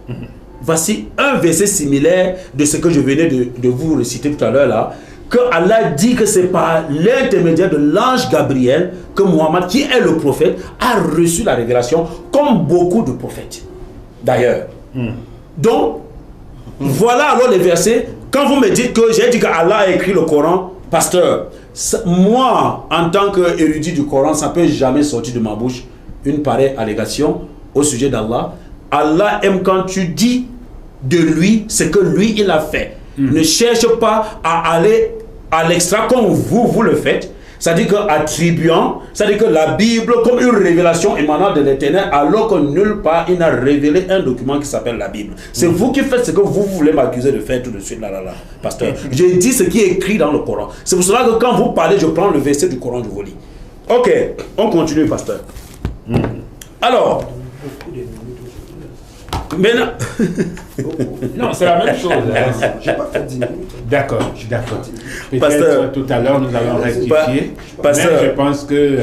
Voici un verset similaire de ce que je venais de vous réciter tout à l'heure là, que Allah dit que c'est par l'intermédiaire de l'ange Gabriel que Muhammad, qui est le prophète, a reçu la révélation comme beaucoup de prophètes d'ailleurs. Donc, voilà alors les versets. Quand vous me dites que j'ai dit qu'Allah a écrit le Coran, pasteur, moi, en tant qu'érudit du Coran, ça ne peut jamais sortir de ma bouche une pareille allégation au sujet d'Allah. Allah aime quand tu dis de lui ce que lui il a fait. Ne cherche pas à aller à l'extra comme vous le faites. C'est-à-dire qu'attribuant, c'est-à-dire que la Bible comme une révélation émanant de l'Éternel, alors que nulle part il n'a révélé un document qui s'appelle la Bible. C'est vous qui faites ce que vous voulez m'accuser de faire tout de suite, pasteur. J'ai dit ce qui est écrit dans le Coran. C'est pour cela que quand vous parlez, je prends le verset du Coran, je vous lis. Ok, on continue, pasteur. Alors, maintenant... Non, c'est la même chose. Hein. J'ai pas fait 10 minutes. D'accord, je suis d'accord. Pasteur, Peut-être tout à l'heure, nous allons rectifier. Pasteur, mais je pense que...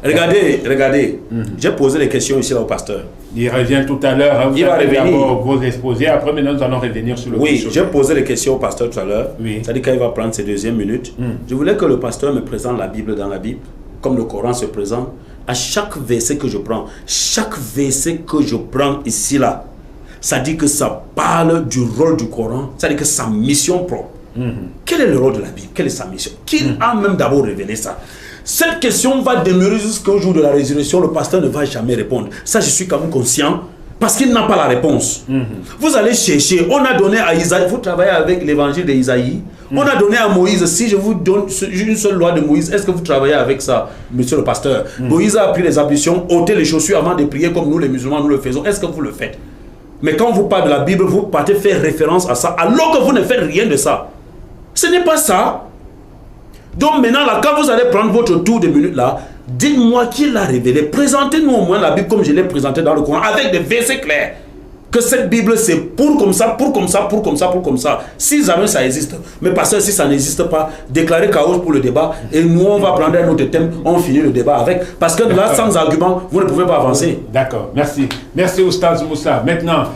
regardez. J'ai posé des questions ici au pasteur. Il revient tout à l'heure. Hein, il va revenir. D'abord vos exposés. Après, maintenant, nous allons revenir sur le... Oui, j'ai posé des questions au pasteur tout à l'heure. Oui. C'est-à-dire quand il va prendre ses deuxièmes minutes. Je voulais que le pasteur me présente la Bible dans la Bible, comme le Coran se présente. À chaque verset que je prends, ici, là, ça dit que ça parle du rôle du Coran, ça dit que sa mission propre. Quel est le rôle de la Bible? Quelle est sa mission? Qui a même d'abord révélé ça? Cette question va demeurer jusqu'au jour de la résurrection. Le pasteur ne va jamais répondre. Ça, je suis quand même conscient, parce qu'il n'a pas la réponse. Vous allez chercher. On a donné à Isaïe, vous travaillez avec l'évangile d'Isaïe. On a donné à Moïse, si je vous donne une seule loi de Moïse, est-ce que vous travaillez avec ça, monsieur le pasteur? Moïse a pris les ablutions, ôté les chaussures avant de prier comme nous les musulmans nous le faisons. Est-ce que vous le faites? Mais quand vous parlez de la Bible, vous partez faire référence à ça, alors que vous ne faites rien de ça. Ce n'est pas ça. Donc maintenant, là, quand vous allez prendre votre tour de minutes là, dites-moi qui l'a révélé. Présentez-nous au moins la Bible comme je l'ai présentée dans le Coran, avec des versets clairs. Que cette Bible c'est pour comme ça, pour comme ça, pour comme ça, pour comme ça. Si jamais ça existe. Mais parce que si ça n'existe pas, déclarez chaos pour le débat. Et nous, on va prendre un autre thème, on finit le débat avec. Parce que là, sans argument, vous ne pouvez pas avancer. D'accord, merci. Merci Oustaz Moussa. Maintenant,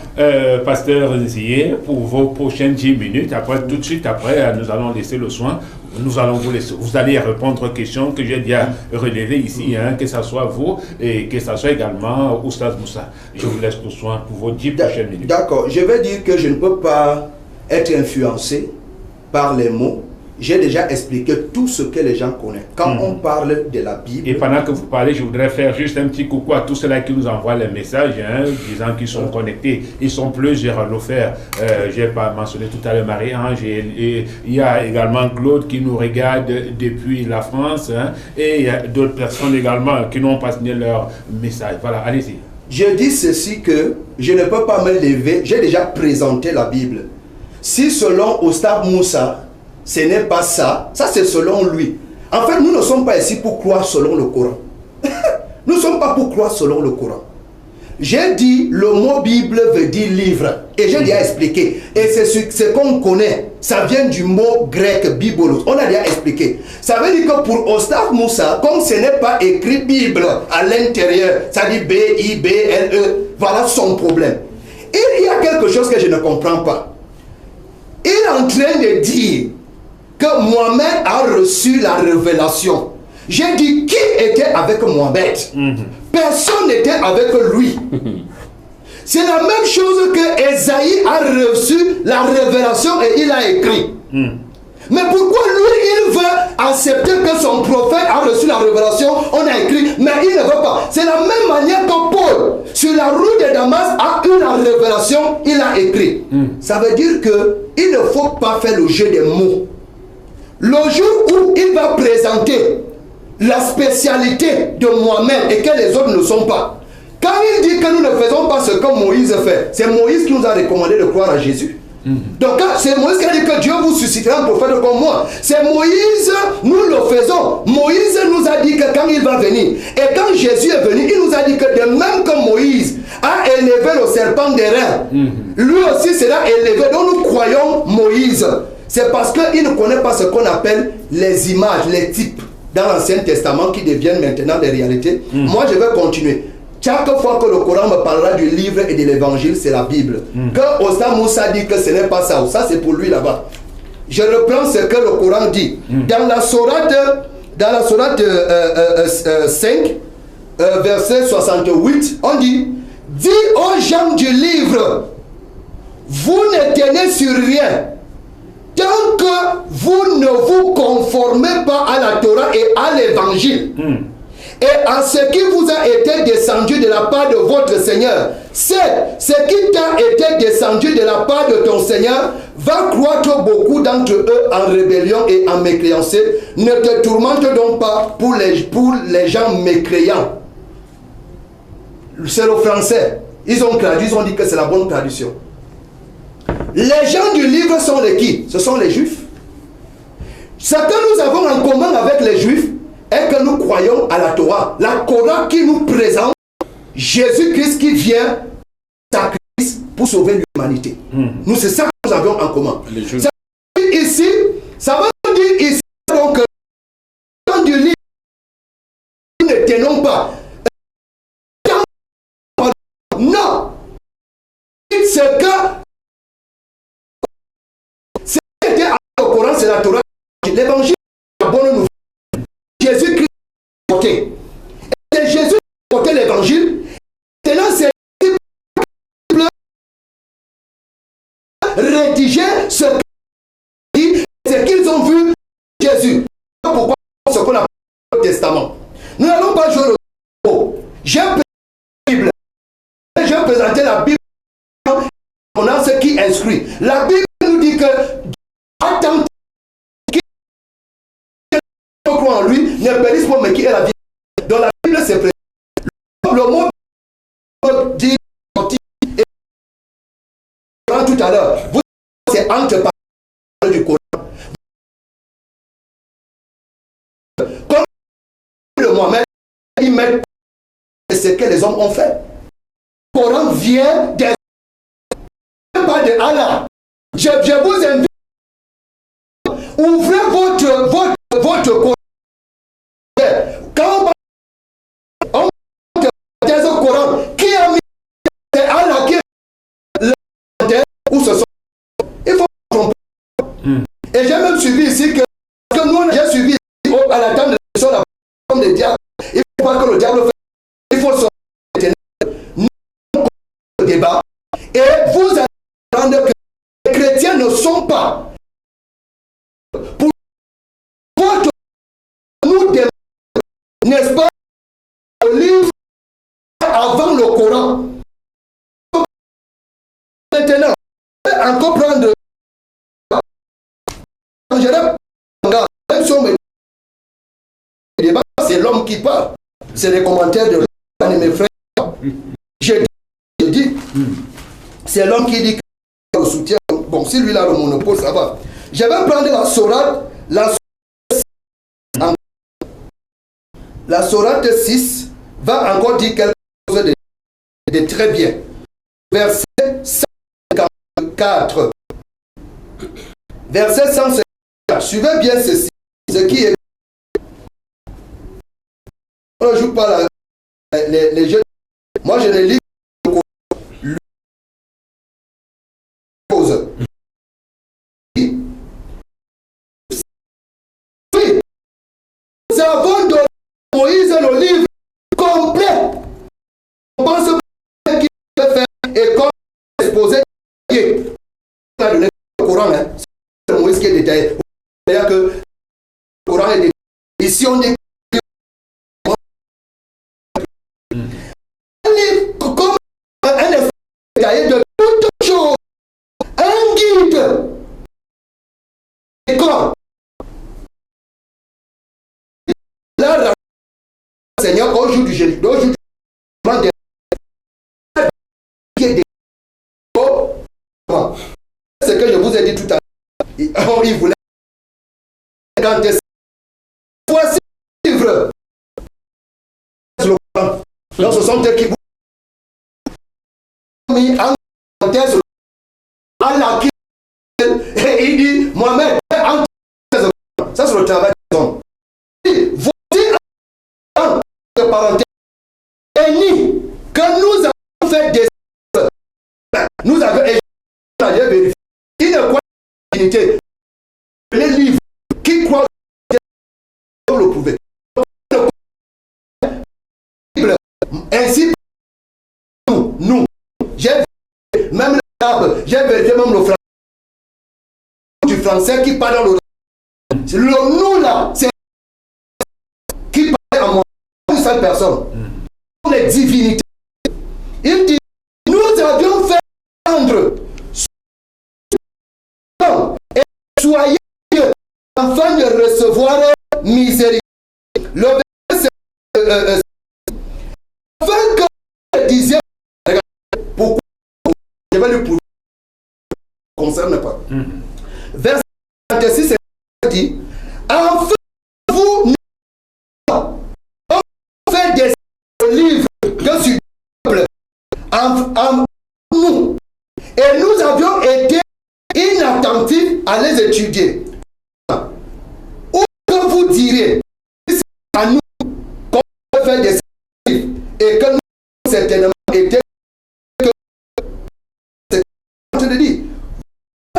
pasteur Zier, pour vos prochaines 10 minutes, après, tout de suite après, nous allons laisser le soin. Nous allons vous laisser. Vous allez répondre aux questions que j'ai déjà relevées ici, hein, que ce soit vous et que ce soit également Oustaz Moussa. Je vous laisse le soin pour vos 10 prochaines minutes. D'accord. Je vais dire que je ne peux pas être influencé par les mots. J'ai déjà expliqué tout ce que les gens connaissent. Quand on parle de la Bible... Et pendant que vous parlez, je voudrais faire juste un petit coucou à tous ceux-là qui nous envoient les messages, hein, disant qu'ils sont connectés. Ils sont plusieurs à le faire. Je n'ai pas mentionné tout à l'heure Marie-Ange. Et il y a également Claude qui nous regarde depuis la France. Hein, et il y a d'autres personnes également qui n'ont pas signé leur message. Voilà, allez-y. Je dis ceci que je ne peux pas me lever. J'ai déjà présenté la Bible. Si selon Oustaz Moussa, ce n'est pas ça. Ça, c'est selon lui. En fait, nous ne sommes pas ici pour croire selon le Coran. Nous ne sommes pas pour croire selon le Coran. J'ai dit, le mot Bible veut dire livre. Et j'ai déjà expliqué. Et c'est ce qu'on connaît. Ça vient du mot grec, bibolos. On a déjà expliqué. Ça veut dire que pour Ostaf Moussa, comme ce n'est pas écrit Bible à l'intérieur, ça dit B-I-B-L-E, voilà son problème. Il y a quelque chose que je ne comprends pas. Il est en train de dire que Mohamed a reçu la révélation. J'ai dit, qui était avec Mohamed? Personne n'était avec lui. C'est la même chose que Esaïe a reçu la révélation et il a écrit. Mais pourquoi lui, il veut accepter que son prophète a reçu la révélation, on a écrit, mais il ne veut pas. C'est la même manière que Paul, sur la route de Damas, a eu la révélation, il a écrit. Ça veut dire qu'il ne faut pas faire le jeu des mots. Le jour où il va présenter la spécialité de Mohamed et que les autres ne sont pas, quand il dit que nous ne faisons pas ce que Moïse fait, c'est Moïse qui nous a recommandé de croire à Jésus. Donc c'est Moïse qui a dit que Dieu vous suscitera un prophète comme moi. C'est Moïse, nous le faisons. Moïse nous a dit que quand il va venir, et quand Jésus est venu, il nous a dit que de même que Moïse a élevé le serpent des reins, lui aussi sera élevé. Donc nous croyons Moïse. C'est parce qu'il ne connaît pas ce qu'on appelle les images, les types dans l'Ancien Testament qui deviennent maintenant des réalités. Moi je vais continuer. Chaque fois que le Coran me parlera du livre et de l'évangile, c'est la Bible. Que Osta Moussa dit que ce n'est pas ça, ça c'est pour lui là-bas. Je reprends ce que le Coran dit. Dans la sourate 5, verset 68, on dit, dis aux gens du livre, vous ne tenez sur rien tant que vous ne vous conformez pas à la Torah et à l'évangile. Et à ce qui vous a été descendu de la part de votre Seigneur. C'est ce qui t'a été descendu de la part de ton Seigneur va croître beaucoup d'entre eux en rébellion et en mécréancé. Ne te tourmente donc pas pour les gens mécréants. C'est le français. Ils ont traduit, ils ont dit que c'est la bonne traduction. Les gens du livre sont les qui? Ce sont les Juifs. Ce que nous avons en commun avec les Juifs est que nous croyons à la Torah. La Torah qui nous présente Jésus-Christ qui vient sacrifice pour sauver l'humanité. Nous, c'est ça que nous avons en commun. Ça veut dire ici, ça veut dire ici donc que du livre, nous ne tenons pas. Non. C'est que c'était au Coran, c'est la Torah. L'évangile, la bonne nouvelle. Jésus-Christ a porté. Et Jésus a porté l'évangile. Maintenant, c'est rédiger ce qu'ils ont vu Jésus. Pourquoi ce qu'on appelle le Testament. Nous n'allons pas jouer le mot. J'ai présenté la Bible. On a ce qui inscrit. La Bible nous dit que attends qui croit en lui ne périsse pas mais qui est la vie. Dans la Bible c'est précis. Le mot dit et tout à l'heure. Vous c'est entre parole du Coran. Comme le Mohamed il met ce que les hommes ont fait. Le Coran vient des pas de Allah. Je vous invite. Ouvrez votre Coran. Quand on dit au Coran, qui a mis c'est Allah qui est où ce sont. Il faut comprendre. Et j'ai même suivi ici que nous j'ai suivi à la table de la comme des diables. Il ne faut pas que le diable fasse. Il faut sortir le débat. Et vous allez comprendre que les chrétiens ne sont pas pour votre nous n'est-ce pas le livre avant le Coran. Maintenant, encore prendre même si on me débat, c'est l'homme qui parle. C'est les commentaires de mes frères. J'ai dit, c'est l'homme qui dit que le soutien. Bon, si lui a le monopole, ça va. Je vais prendre la sourate, la sourate 6 va encore dire quelque chose de très bien. Verset 154. Verset 154. Suivez bien ceci. Ce qui est. On ne joue pas les jeux. Moi, je ne lis pas. Nous avons donné à Moïse le livre complet. On pense qu'il peut faire et comme exposé. On a donné le Coran, hein. C'est Moïse qui est détaillé. C'est-à-dire que le Coran est détaillé. Ici, on dit un livre comme un effet détaillé de toutes choses. Un guide. Et quand là, Seigneur, au jour du jeûne, au jour du ce que je vous ai dit tout à l'heure, il voulait quand voici le livre. Donc ce sont eux qui vous mis en parenthèse Allah qui et il dit Mohamed en ça c'est le travail des hommes. Voici en parenthèse et ni que nous avons fait des nous avons vérifié. Il ne croit pas en divinité. Les livres qui croient en le prouver. Ainsi, nous, j'ai vérifié même l'arabe, j'ai vérifié même le français. Du français qui parle dans le nous là, c'est qui parle à moi, une seule personne. Les divinités. Il dit, nous avions fait rendre et soyez afin de recevoir miséricorde. Le verset afin que je disais pourquoi je vais le prouver ne concerne pas. Verset 46 dit enfin vous faites des livres que sur le peuple nous et nous avions été inattentifs à les étudier. Ou que vous direz à nous qu'on peut faire des livres et que nous certainement été que c'est de dire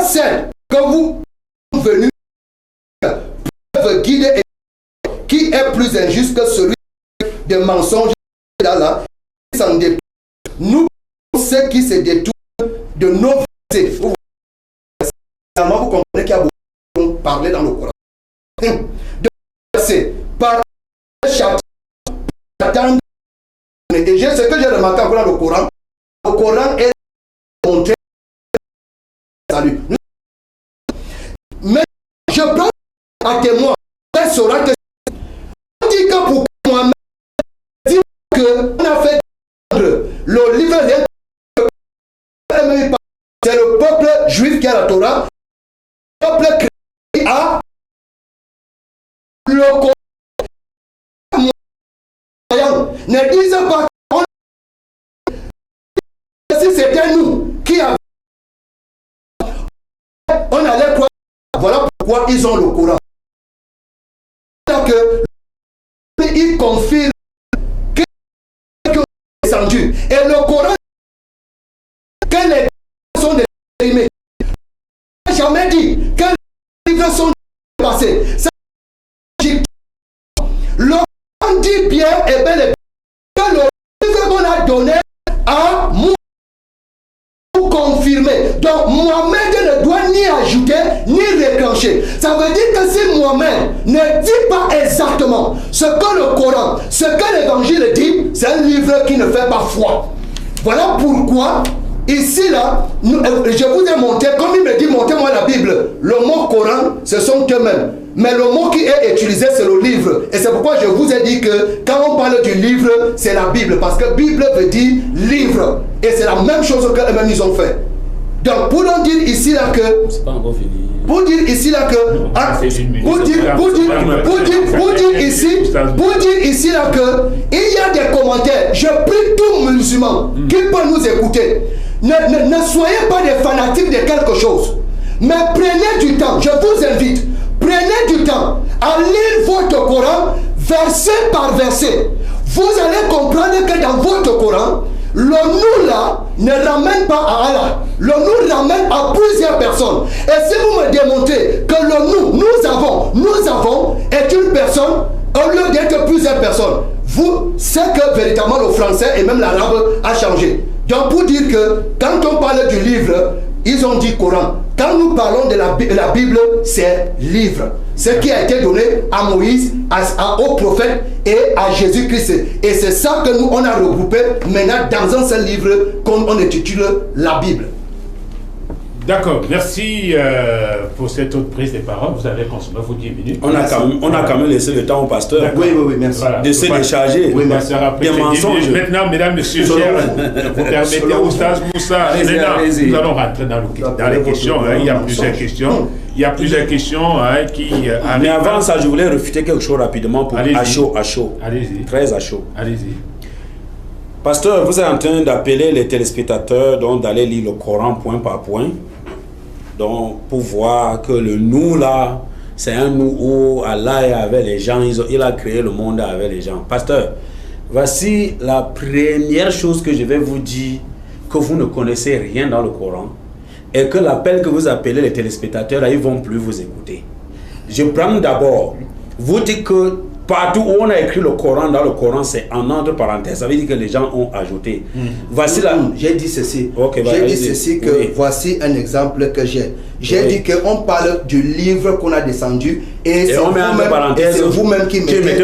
celle que vous venus peuvent guider et qui est plus injuste que celui de mensonges là s'en détourne. Nous ceux qui se détournent de nos versets. Vous comprenez qu'il y a beaucoup de parler dans le Coran. De verset par chapitre. Et ce que j'ai remarqué encore dans le Coran est montré salut. Mais je prends à témoin elle saura que on dit que pour moi-même dit qu'on a fait le livre c'est le peuple juif qui a la Torah, le peuple chrétien qui a le Coran. Ne disent pas si c'était nous qui avions, on allait croire. Voilà pourquoi ils ont le Coran. Que il confirme que est descendu et le Coran que les sont déprimés. Jamais dit que les livres sont passés. Le Coran dit bien et bel et bien que le livre qu'on a donné à Mohamed pour confirmer. Donc Mohamed ne doit ni ajouter ni réclencher. Ça veut dire que si Mohamed ne dit pas exactement ce que le Coran, ce que l'évangile dit, c'est un livre qui ne fait pas foi. Voilà pourquoi ici là, je vous ai montré, comme il me dit montrez-moi la Bible, le mot Coran ce sont eux-mêmes. Mais le mot qui est utilisé c'est le livre. Et c'est pourquoi je vous ai dit que quand on parle du livre, c'est la Bible. Parce que Bible veut dire livre. Et c'est la même chose que eux-mêmes ils ont fait. Donc pour nous dire ici là que... C'est pas encore fini. pour dire ici là que pour dire ici là que il y a des commentaires. Je prie tout musulman qui peut nous écouter. Ne soyez pas des fanatiques de quelque chose, mais prenez du temps. Je vous invite, prenez du temps à lire votre Coran verset par verset. Vous allez comprendre que dans votre Coran, le nous là ne ramène pas à Allah. Le nous ramène à plusieurs personnes. Et si vous me démontrez que le nous avons est une personne au lieu d'être plusieurs personnes, vous savez que véritablement le français et même l'arabe a changé. Donc pour dire que quand on parle du livre, ils ont dit Coran. Quand nous parlons de la Bible, c'est livre. Ce qui a été donné à Moïse, au prophète et à Jésus-Christ. Et c'est ça que nous, on a regroupé maintenant dans un seul livre qu'on intitule la Bible. D'accord, merci pour cette autre prise de parole. Vous avez consommé vos 10 minutes. On a quand même laissé le temps au pasteur oui, merci. Voilà. de se décharger des mensonges. Maintenant, mesdames, messieurs, chers, vous permettez au Oustaz Moussa. Maintenant, nous allons rentrer dans les questions. Il y a plusieurs questions. Il y a plusieurs questions qui arrivent. Mais avant ça, je voulais refuter quelque chose rapidement pour à chaud. Allez-y. Très à chaud. Allez-y. Pasteur, vous êtes en train d'appeler les téléspectateurs d'aller lire le Coran point par point. Donc, pour voir que le nous là, c'est un nous où Allah est avec les gens, il a créé le monde avec les gens. Pasteur, voici la première chose que je vais vous dire, que vous ne connaissez rien dans le Coran, et que l'appel que vous appelez les téléspectateurs, ils ne vont plus vous écouter. Je prends d'abord, vous dites que partout où on a écrit le Coran, dans le Coran, c'est en entre parenthèses. Ça veut dire que les gens ont ajouté. Voici la... J'ai dit ceci. Okay, j'ai dit ceci que voici un exemple que j'ai. J'ai dit qu'on parle du livre qu'on a descendu et c'est vous-même qui mettez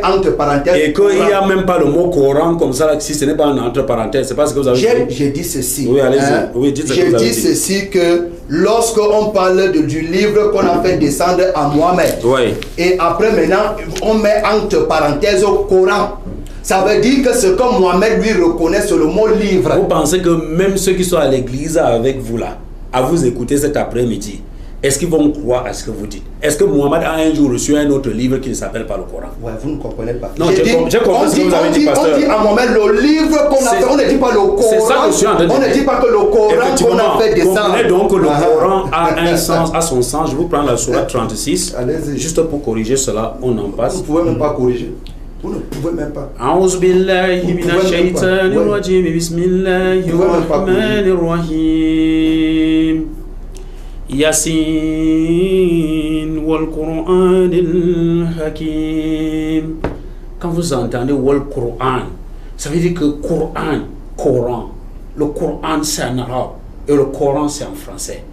entre parenthèses. Et qu'il n'y a même pas le mot Coran comme ça, si ce n'est pas entre parenthèses. C'est pas ce que vous avez dit. J'ai dit ceci. Oui, allez-y. Oui, j'ai dit ceci que lorsqu'on parle du livre qu'on a fait descendre à Mohamed, et après maintenant on met entre parenthèses au Coran. Ça veut dire que ce que Mohamed lui reconnaît sur le mot livre. Vous pensez que même ceux qui sont à l'église avec vous là, à vous écouter cet après-midi, est-ce qu'ils vont croire à ce que vous dites? Est-ce que Mohamed a un jour reçu un autre livre qui ne s'appelle pas le Coran? Ouais, vous ne comprenez pas. Non, j'ai compris ce que vous avez dit, pasteur. On dit à Mohamed le livre qu'on a fait, on ne dit pas le Coran. C'est ça que je suis en train de dire. On ne dit pas que le Coran qu'on a fait descendre. Comprenez donc que le Coran a un sens, a son sens. Je vous prends la sourate 36. Juste pour corriger cela, on en passe. Vous ne pouvez même pas corriger. Vous ne pouvez même pas. A'udhu billahi minash shaitanir rajim. Bismillahir rahmanir rahim. Yasin wal Qur'anil hakim. Quand vous entendez wal Qur'an, ça veut dire que Coran, le Coran c'est en arabe et le Coran c'est en français.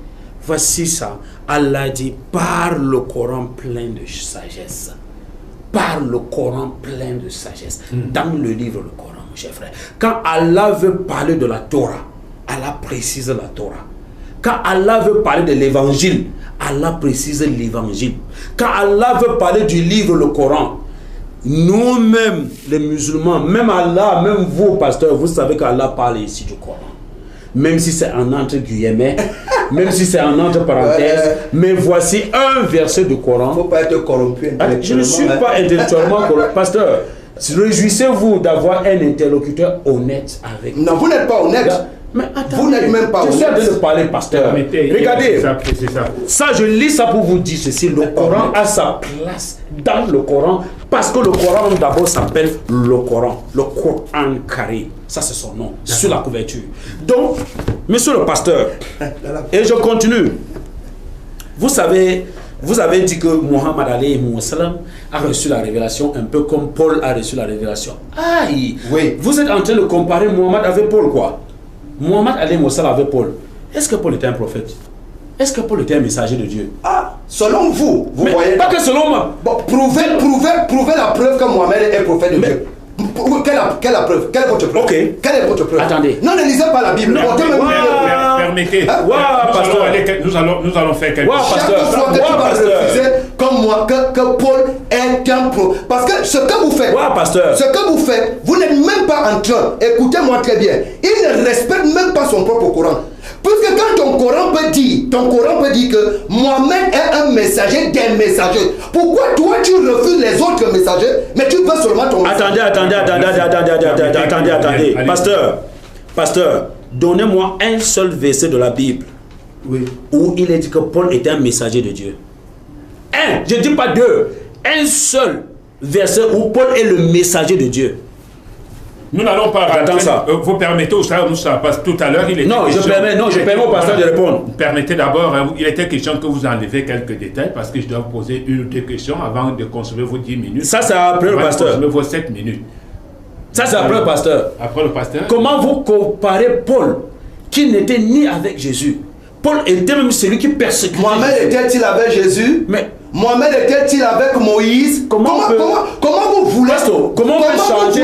Voici ça. Allah dit par le Coran plein de sagesse. Par le Coran plein de sagesse. Dans le livre le Coran, mon cher frère. Quand Allah veut parler de la Torah, Allah précise la Torah. Quand Allah veut parler de l'évangile, Allah précise l'évangile. Quand Allah veut parler du livre, le Coran, nous-mêmes, les musulmans, même Allah, même vous, pasteur, vous savez qu'Allah parle ici du Coran. Même si c'est en entre guillemets, même si c'est en entre parenthèses, mais voici un verset du Coran. Il ne faut pas être corrompu intellectuellement. Je ne suis pas intellectuellement corrompu. Pasteur, réjouissez-vous d'avoir un interlocuteur honnête avec vous. Non, vous n'êtes pas honnête. Mais attendez, vous n'êtes même pas honnête. Je suis en train de parler, pasteur. Regardez, ça je lis ça pour vous dire ceci. Le Coran a sa place dans le Coran parce que le Coran d'abord s'appelle le Coran. Le Coran Karim. Ça c'est son nom, sur la couverture. Donc, monsieur le pasteur, et je continue. Vous avez dit que Muhammad alayhi wa sallam a reçu la révélation un peu comme Paul a reçu la révélation. Aïe, oui. Vous êtes en train de comparer Muhammad avec Paul quoi? Muhammad alayhi wa sallam avec Paul. Est-ce que Paul était un prophète? Est-ce que Paul était un messager de Dieu? Ah, selon vous, vous voyez. Pas que selon moi. Bon, prouvez la preuve que Mohamed est un prophète de Dieu. Quelle est la preuve? Quelle est votre preuve? Okay. Quelle est votre preuve? Attendez. Non, ne lisez pas la Bible. Permettez. Nous allons faire quelque chose. Chaque fois que tu vas refuser comme moi que Paul est un prophète. Parce que ce que vous faites, vous n'êtes même pas en train, écoutez-moi très bien, il ne respecte même pas son propre Coran. Puisque quand ton Coran peut dire que Mohamed est un messager des messagers, pourquoi toi tu refuses les autres messagers, mais tu veux seulement ton Attendez. Pasteur, donnez-moi un seul verset de la Bible où il est dit que Paul était un messager de Dieu. Un, je ne dis pas deux, un seul verset où Paul est le messager de Dieu. Nous n'allons pas rentrer. Vous permettez au ça, parce que tout à l'heure, il était je permets au pasteur de répondre. Permettez d'abord, il était question que vous enlevez quelques détails, parce que je dois vous poser une ou deux questions avant de consommer vos 10 minutes. Ça, c'est après le pasteur. Consommer vos 7 minutes. Ça, c'est après le pasteur. Après le pasteur. Comment vous comparez Paul, qui n'était ni avec Jésus? Paul était même celui qui persécutait. Mohamed était-il avec Jésus? Mais Mohamed était-il avec Moïse? Comment vous voulez comment on peut changer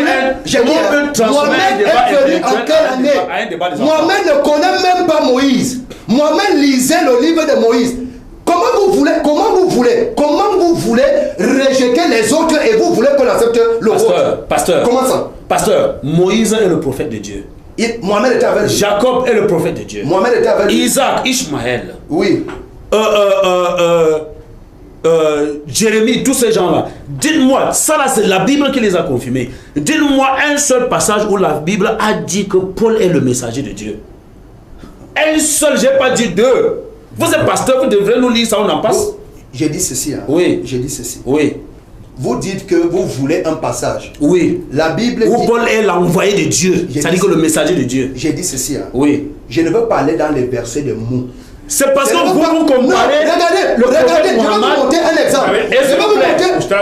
comment on peut transformer un débat intellectuel à un débat des enfants? Mohamed ne connaît même pas Moïse. Mohamed lisait le livre de Moïse. Comment vous voulez rejeter les autres et vous voulez qu'on accepte le vôtre? Pasteur. Comment ça? Pasteur, Moïse est le prophète de Dieu. Mohamed était avec lui. Jacob est le prophète de Dieu. Mohamed était avec lui. Isaac, Ishmaël. Oui. Jérémie, tous ces gens-là. Dites-moi, ça là c'est la Bible qui les a confirmés. Dites-moi un seul passage où la Bible a dit que Paul est le messager de Dieu. Un seul, j'ai pas dit deux. Vous êtes pasteur, vous devrez nous lire ça, on en passe. J'ai dit ceci. Oui. J'ai dit ceci. Oui. Vous dites que vous voulez un passage. Oui. La Bible où dit... Paul est l'envoyé de Dieu. C'est-à-dire que le messager de Dieu. J'ai dit ceci. Oui. Je ne veux pas aller dans les versets de mots. C'est parce que vous comparez. Regardez, je vais vous montrer un exemple.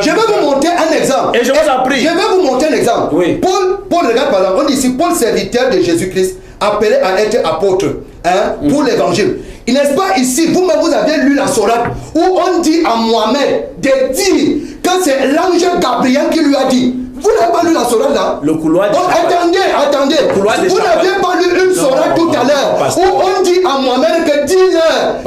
Je vais vous montrer un exemple. Et je vous en prie. Je vais vous montrer un exemple. Oui. Paul, regarde par exemple, on dit ici, Paul, serviteur de Jésus-Christ, appelé à être apôtre pour l'évangile. N'est-ce pas ici, vous-même vous avez lu la sourate où on dit à Mohamed de dire que c'est l'ange Gabriel qui lui a dit. Vous n'avez pas lu la sourate là? Le couloir. Attendez. Vous n'avez pas lu une sourate tout à l'heure où on dit à Mohamed que dis-leur.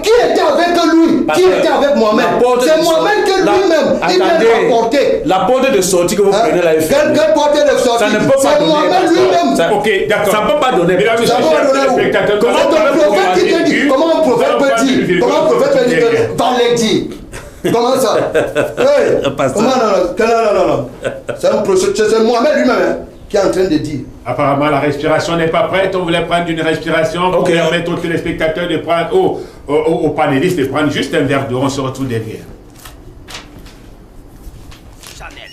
Qui était avec lui? Qui était avec Mohamed? C'est Mohamed que lui-même il vient rapporter. La porte de sortie que vous prenez là. Quelle porte de sortie? Ça ne peut pas donner. Mohamed lui-même. Ok, d'accord. Ça ne peut pas donner. Comment un prophète peut dire? Comment un prophète peut dire que Valek dit? Comment ça? Non. C'est Mohamed lui-même qui est en train de dire. Apparemment, la respiration n'est pas prête. On voulait prendre une respiration pour permettre aux téléspectateurs de prendre, aux panélistes de prendre juste un verre d'eau. On se retrouve derrière. Chanel.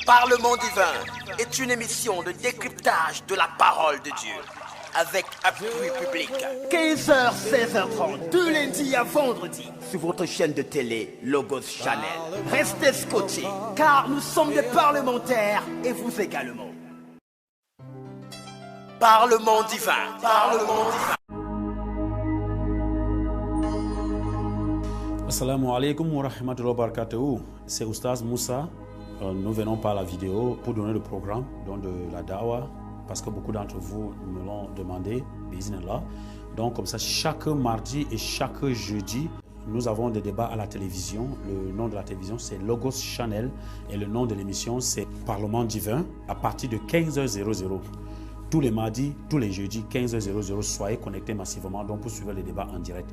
Parlement divin est une émission de décryptage de la parole de Dieu. Avec appui public. 15h, 16h30, de lundi à vendredi, sur votre chaîne de télé Logos Channel. Restez scotchés, car nous sommes des parlementaires et vous également. Parlement divin. Assalamu alaikum wa rahmatullahi wa barakatuh. C'est Oustaz Moussa. Nous venons par la vidéo pour donner le programme de la Dawa. Parce que beaucoup d'entre vous me l'ont demandé, bismillah. Donc comme ça, chaque mardi et chaque jeudi, nous avons des débats à la télévision. Le nom de la télévision, c'est Logos Channel. Et le nom de l'émission, c'est Parlement divin, à partir de 15h00. Tous les mardis, tous les jeudis, 15h00, soyez connectés massivement donc pour suivre les débats en direct.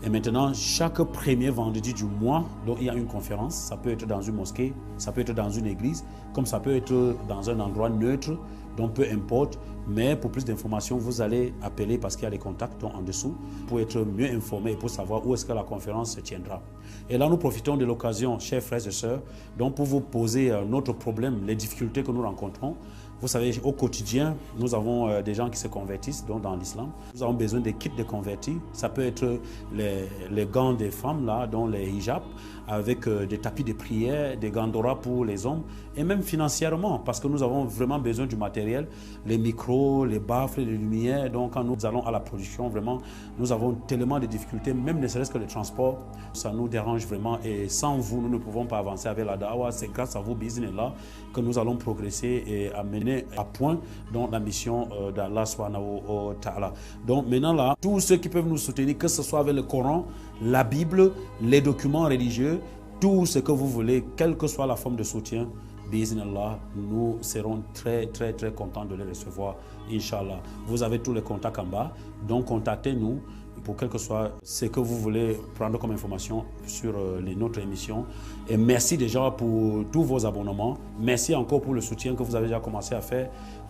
Et maintenant, chaque premier vendredi du mois, donc il y a une conférence. Ça peut être dans une mosquée, ça peut être dans une église, comme ça peut être dans un endroit neutre. Donc peu importe, mais pour plus d'informations, vous allez appeler parce qu'il y a les contacts en dessous pour être mieux informé et pour savoir où est-ce que la conférence se tiendra. Et là, nous profitons de l'occasion, chers frères et sœurs, donc pour vous poser notre problème, les difficultés que nous rencontrons. Vous savez, au quotidien, nous avons des gens qui se convertissent donc dans l'islam. Nous avons besoin des kits de convertis. Ça peut être les gants des femmes, là, dont les hijabs, avec des tapis de prière, des gandoras pour les hommes, et même financièrement, parce que nous avons vraiment besoin du matériel, les micros, les baffles, les lumières. Donc quand nous allons à la production, vraiment, nous avons tellement de difficultés, même ne serait-ce que le transport, ça nous dérange vraiment. Et sans vous, nous ne pouvons pas avancer avec la Dawa. C'est grâce à vous, bismillah, que nous allons progresser et amener à point donc, la mission d'Allah subhanahu wa ta'ala. Donc maintenant là, tous ceux qui peuvent nous soutenir, que ce soit avec le Coran, la Bible, les documents religieux, tout ce que vous voulez, quelle que soit la forme de soutien, Bismillah, nous serons très contents de les recevoir, Inch'Allah. Vous avez tous les contacts en bas, donc contactez-nous pour quel que soit ce que vous voulez prendre comme information sur notre émission. Et merci déjà pour tous vos abonnements. Merci encore pour le soutien que vous avez déjà commencé à faire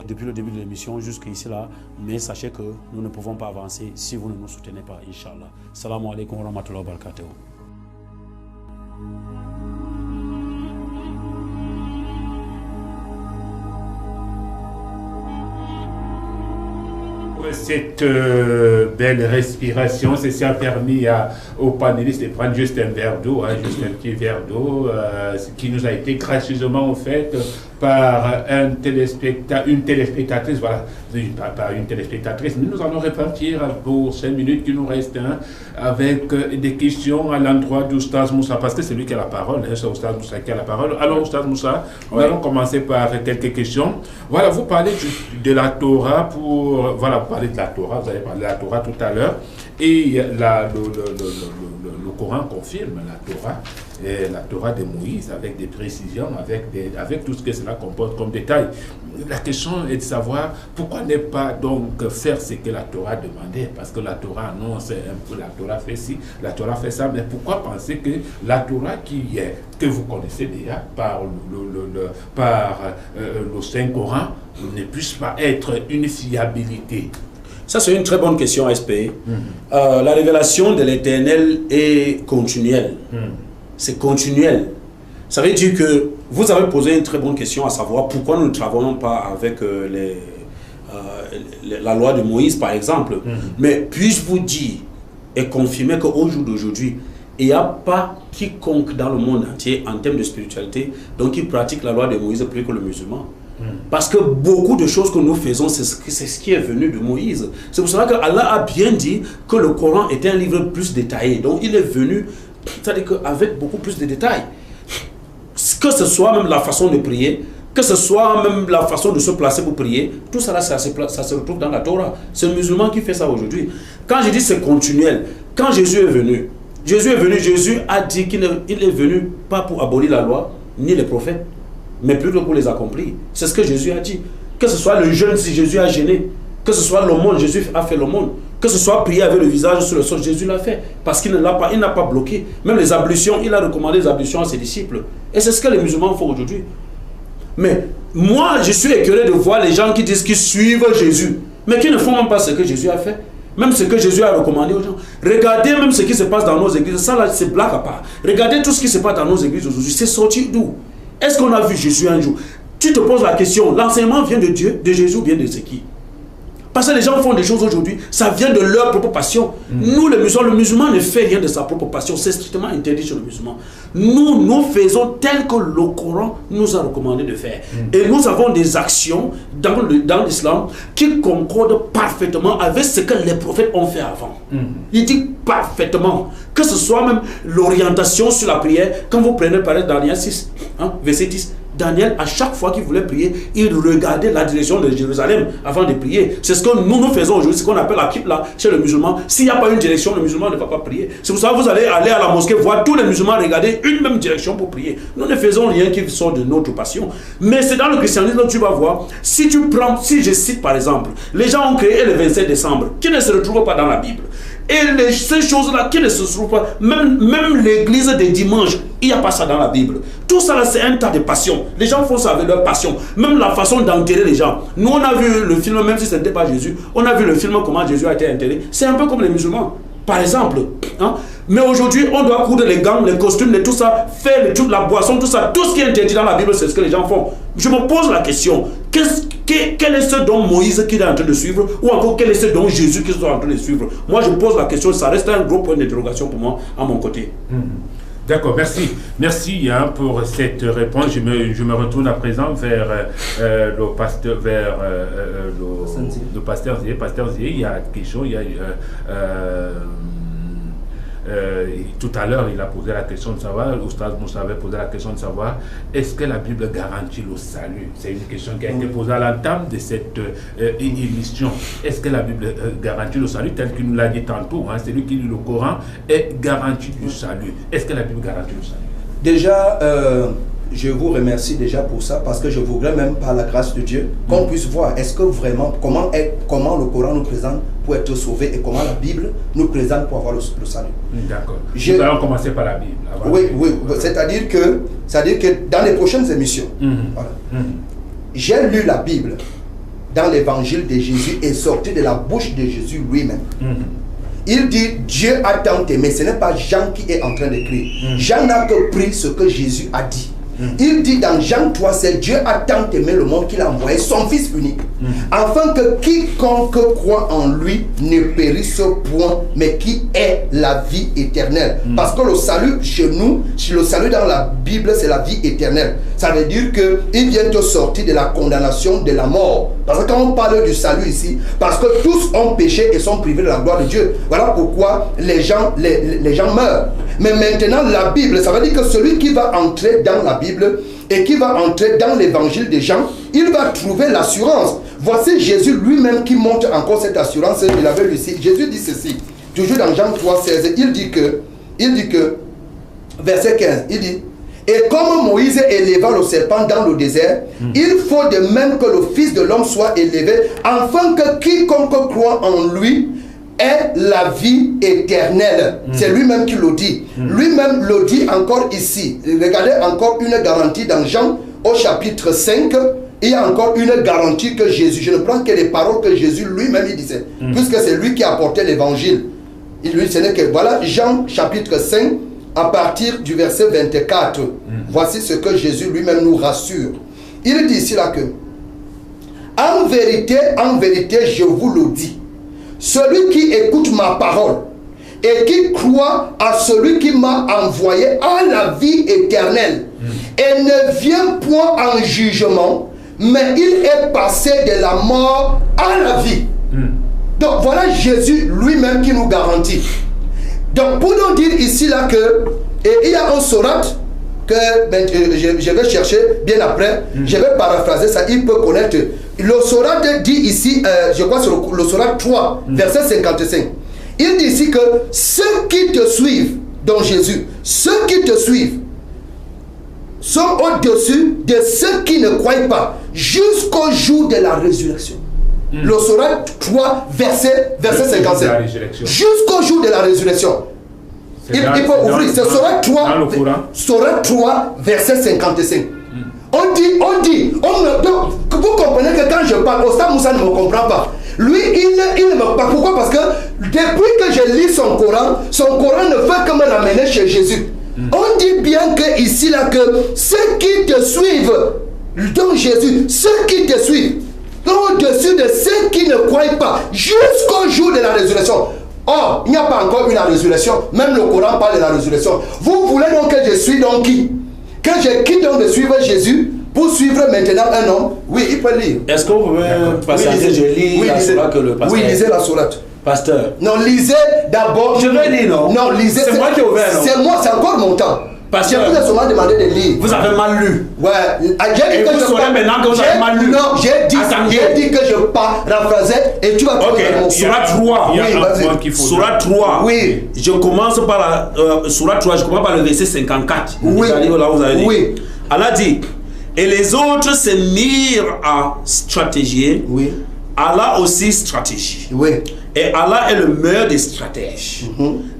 depuis le début de l'émission jusqu'ici là. Mais sachez que nous ne pouvons pas avancer si vous ne nous soutenez pas, Inch'Allah. Salam alaikum wa rahmatullahi wa barakatuh. Cette belle respiration, ça a permis aux panélistes de prendre juste un verre d'eau, juste un petit verre d'eau, ce qui nous a été gracieusement offert par une téléspectatrice, voilà, pas une téléspectatrice, mais nous allons repartir pour 5 minutes qui nous restent avec des questions à l'endroit d'Oustaz Moussa, parce que c'est lui qui a la parole, c'est Oustaz Moussa qui a la parole. Alors Oustaz Moussa, nous allons commencer par quelques questions. Voilà, vous parlez de la Torah pour, voilà, vous parlez de la Torah, vous avez parlé de la Torah tout à l'heure, et le Coran confirme la Torah de Moïse avec des précisions, avec tout ce que cela comporte comme détail. La question est de savoir pourquoi ne pas donc faire ce que la Torah demandait, parce que la Torah annonce un peu, la Torah fait ci, la Torah fait ça, mais pourquoi penser que la Torah que vous connaissez déjà par le Saint-Coran ne puisse pas être une fiabilité? Ça, c'est une très bonne question, SP. La révélation de l'Éternel est continuelle. C'est continuel. Ça veut dire que vous avez posé une très bonne question, à savoir pourquoi nous ne travaillons pas avec la loi de Moïse, par exemple. Mais puis-je vous dire et confirmer qu'au jour d'aujourd'hui, il n'y a pas quiconque dans le monde entier, en termes de spiritualité, donc qui pratique la loi de Moïse plus que le musulman. Parce que beaucoup de choses que nous faisons, c'est ce qui est venu de Moïse. C'est pour cela qu'Allah a bien dit que le Coran était un livre plus détaillé. Donc il est venu, c'est-à-dire qu'avec beaucoup plus de détails. Que ce soit même la façon de prier, que ce soit même la façon de se placer pour prier, tout ça là, ça se retrouve dans la Torah. C'est le musulman qui fait ça aujourd'hui. Quand je dis c'est continuel, quand Jésus est venu, Jésus a dit qu'il est venu pas pour abolir la loi, ni les prophètes, mais plutôt pour les accomplir. C'est ce que Jésus a dit. Que ce soit le jeûne, si Jésus a gêné, que ce soit l'aumône, Jésus a fait l'aumône, que ce soit prier avec le visage sur le sol, Jésus l'a fait, parce qu'il n'a pas bloqué. Même les ablutions, il a recommandé les ablutions à ses disciples. Et c'est ce que les musulmans font aujourd'hui. Mais moi, je suis écœuré de voir les gens qui disent qu'ils suivent Jésus, mais qui ne font même pas ce que Jésus a fait. Même ce que Jésus a recommandé aux gens. Regardez même ce qui se passe dans nos églises. Ça là, c'est blague à part. Regardez tout ce qui se passe dans nos églises aujourd'hui. C'est sorti d'où? Est-ce qu'on a vu Jésus un jour? Tu te poses la question, l'enseignement vient de Dieu, de Jésus, vient de ce qui? Parce que les gens font des choses aujourd'hui, ça vient de leur propre passion. Nous, le musulman ne fait rien de sa propre passion, c'est strictement interdit chez le musulman. Nous faisons tel que le Coran nous a recommandé de faire. Et nous avons des actions dans l'islam qui concordent parfaitement avec ce que les prophètes ont fait avant. Il dit parfaitement, que ce soit même l'orientation sur la prière, quand vous prenez par exemple Daniel 6, verset 10, Daniel, à chaque fois qu'il voulait prier, il regardait la direction de Jérusalem avant de prier. C'est ce que nous faisons aujourd'hui, ce qu'on appelle la qibla chez le musulman. S'il n'y a pas une direction, le musulman ne va pas prier. C'est pour ça que vous allez aller à la mosquée, voir tous les musulmans regarder une même direction pour prier. Nous ne faisons rien qui sort de notre passion. Mais c'est dans le christianisme que tu vas voir. Si je cite par exemple, les gens ont créé le 27 décembre, qui ne se retrouvent pas dans la Bible. Et ces choses-là qui ne se trouvent pas, même l'église des dimanches, il n'y a pas ça dans la Bible. Tout ça là, c'est un tas de passion. Les gens font ça avec leur passion. Même la façon d'enterrer les gens. Nous, on a vu le film, même si ce n'était pas Jésus, on a vu le film comment Jésus a été enterré. C'est un peu comme les musulmans, par exemple. Mais aujourd'hui, on doit coudre les gants, les costumes, tout ça, faire la boisson, tout ça. Tout ce qui est interdit dans la Bible, c'est ce que les gens font. Je me pose la question, quel est ce dont Moïse qu'il est en train de suivre, ou encore quel est ce dont Jésus qu'il est en train de suivre? Moi, je pose la question, ça reste un gros point d'interrogation pour moi, à mon côté. D'accord, merci. Merci pour cette réponse. Je me retourne à présent vers le pasteur, Pasteur Zé. Il y a quelque chose, tout à l'heure, il a posé la question de savoir, Oustaz Moussa avait posé la question de savoir, est-ce que la Bible garantit le salut? C'est une question qui a été posée à l'entame de cette émission. Est-ce que la Bible garantit le salut, tel qu'il nous l'a dit tantôt, celui qui lit le Coran est garanti du salut. Est-ce que la Bible garantit le salut? Déjà, je vous remercie déjà pour ça, parce que je voudrais même par la grâce de Dieu qu'on puisse voir est-ce que vraiment comment le Coran nous présente pour être sauvé et comment la Bible nous présente pour avoir le salut. D'accord. Nous allons commencer par la Bible. Oui. C'est-à-dire que dans les prochaines émissions, j'ai lu la Bible dans l'évangile de Jésus et sorti de la bouche de Jésus lui-même. Il dit Dieu a tant aimé. Ce n'est pas Jean qui est en train d'écrire. Jean n'a que pris ce que Jésus a dit. Il dit dans Jean 3, c'est Dieu a tant aimé le monde qu'il a envoyé son Fils unique, afin que quiconque croit en lui ne périsse point, mais qui ait la vie éternelle. Parce que le salut chez nous, le salut dans la Bible, c'est la vie éternelle. Ça veut dire qu'il vient te sortir de la condamnation, de la mort. Parce que quand on parle du salut ici, parce que tous ont péché et sont privés de la gloire de Dieu. Voilà pourquoi les gens meurent. Mais maintenant, la Bible, ça veut dire que celui qui va entrer dans la Bible et qui va entrer dans l'évangile des gens, il va trouver l'assurance. Voici Jésus lui-même qui montre encore cette assurance. Il avait lu ici. Jésus dit ceci, toujours dans Jean 3, 16, il dit que, verset 15, il dit, et comme Moïse éleva le serpent dans le désert, il faut de même que le Fils de l'homme soit élevé, afin que quiconque croit en lui est la vie éternelle. C'est lui-même qui le dit. Lui-même le dit encore ici. Regardez encore une garantie dans Jean au chapitre 5. Il y a encore une garantie que Jésus, je ne prends que les paroles que Jésus lui-même il disait, puisque c'est lui qui apportait l'évangile. Ce n'est que, voilà, Jean chapitre 5, à partir du verset 24. Voici ce que Jésus lui-même nous rassure. Il dit ici là que, en vérité, je vous le dis, celui qui écoute ma parole et qui croit à celui qui m'a envoyé a la vie éternelle et ne vient point en jugement, mais il est passé de la mort à la vie. Donc voilà Jésus lui-même qui nous garantit. Donc pour nous dire ici là que, et il y a un sourate que je vais chercher bien après, je vais paraphraser ça, il peut connaître. Le sourate dit ici, je crois sur le sourate 3, verset 55. Il dit ici que ceux qui te suivent, donc Jésus, ceux qui te suivent sont au-dessus de ceux qui ne croient pas jusqu'au jour de la résurrection. Le sourate 3, verset 55. Jusqu'au jour de la résurrection. Il peut ouvrir ce sourate 3, verset 55. On dit, vous comprenez que quand je parle, Ostam Moussa ne me comprend pas. Lui, il ne me parle. Pourquoi? Parce que depuis que je lis son Coran ne fait que me l'amener chez Jésus. On dit bien que ici, là, que ceux qui te suivent, donc Jésus, ceux qui te suivent, au-dessus de ceux qui ne croient pas, jusqu'au jour de la résurrection. Or, il n'y a pas encore eu la résurrection. Même le Coran parle de la résurrection. Vous voulez donc que je suis donc qui? Que je quitte donc de suivre Jésus pour suivre maintenant un homme? Oui, il peut lire. Est-ce que vous pouvez passer à je lis la sourate que le pasteur? Oui, lisez la sourate. Pasteur. Non, lisez d'abord. Je vais lire, non? Non, lisez. C'est moi qui ai ouvert, non? C'est moi, c'est encore mon temps. Je vous ai seulement demandé de lire. Vous avez mal lu. Ouais. Et vous saurez maintenant que vous avez mal lu. Non, j'ai dit que je paraphrasais et tu vas trouver mon Surat 3. Oui, Surat 3. Oui. Je commence par la Surat 3, je commence par le verset 54. Oui. Là, vous avez dit. Oui. Allah dit, et les autres se mirent à stratégier. Oui. Allah aussi stratégie. Oui. Et Allah est le meilleur des stratèges.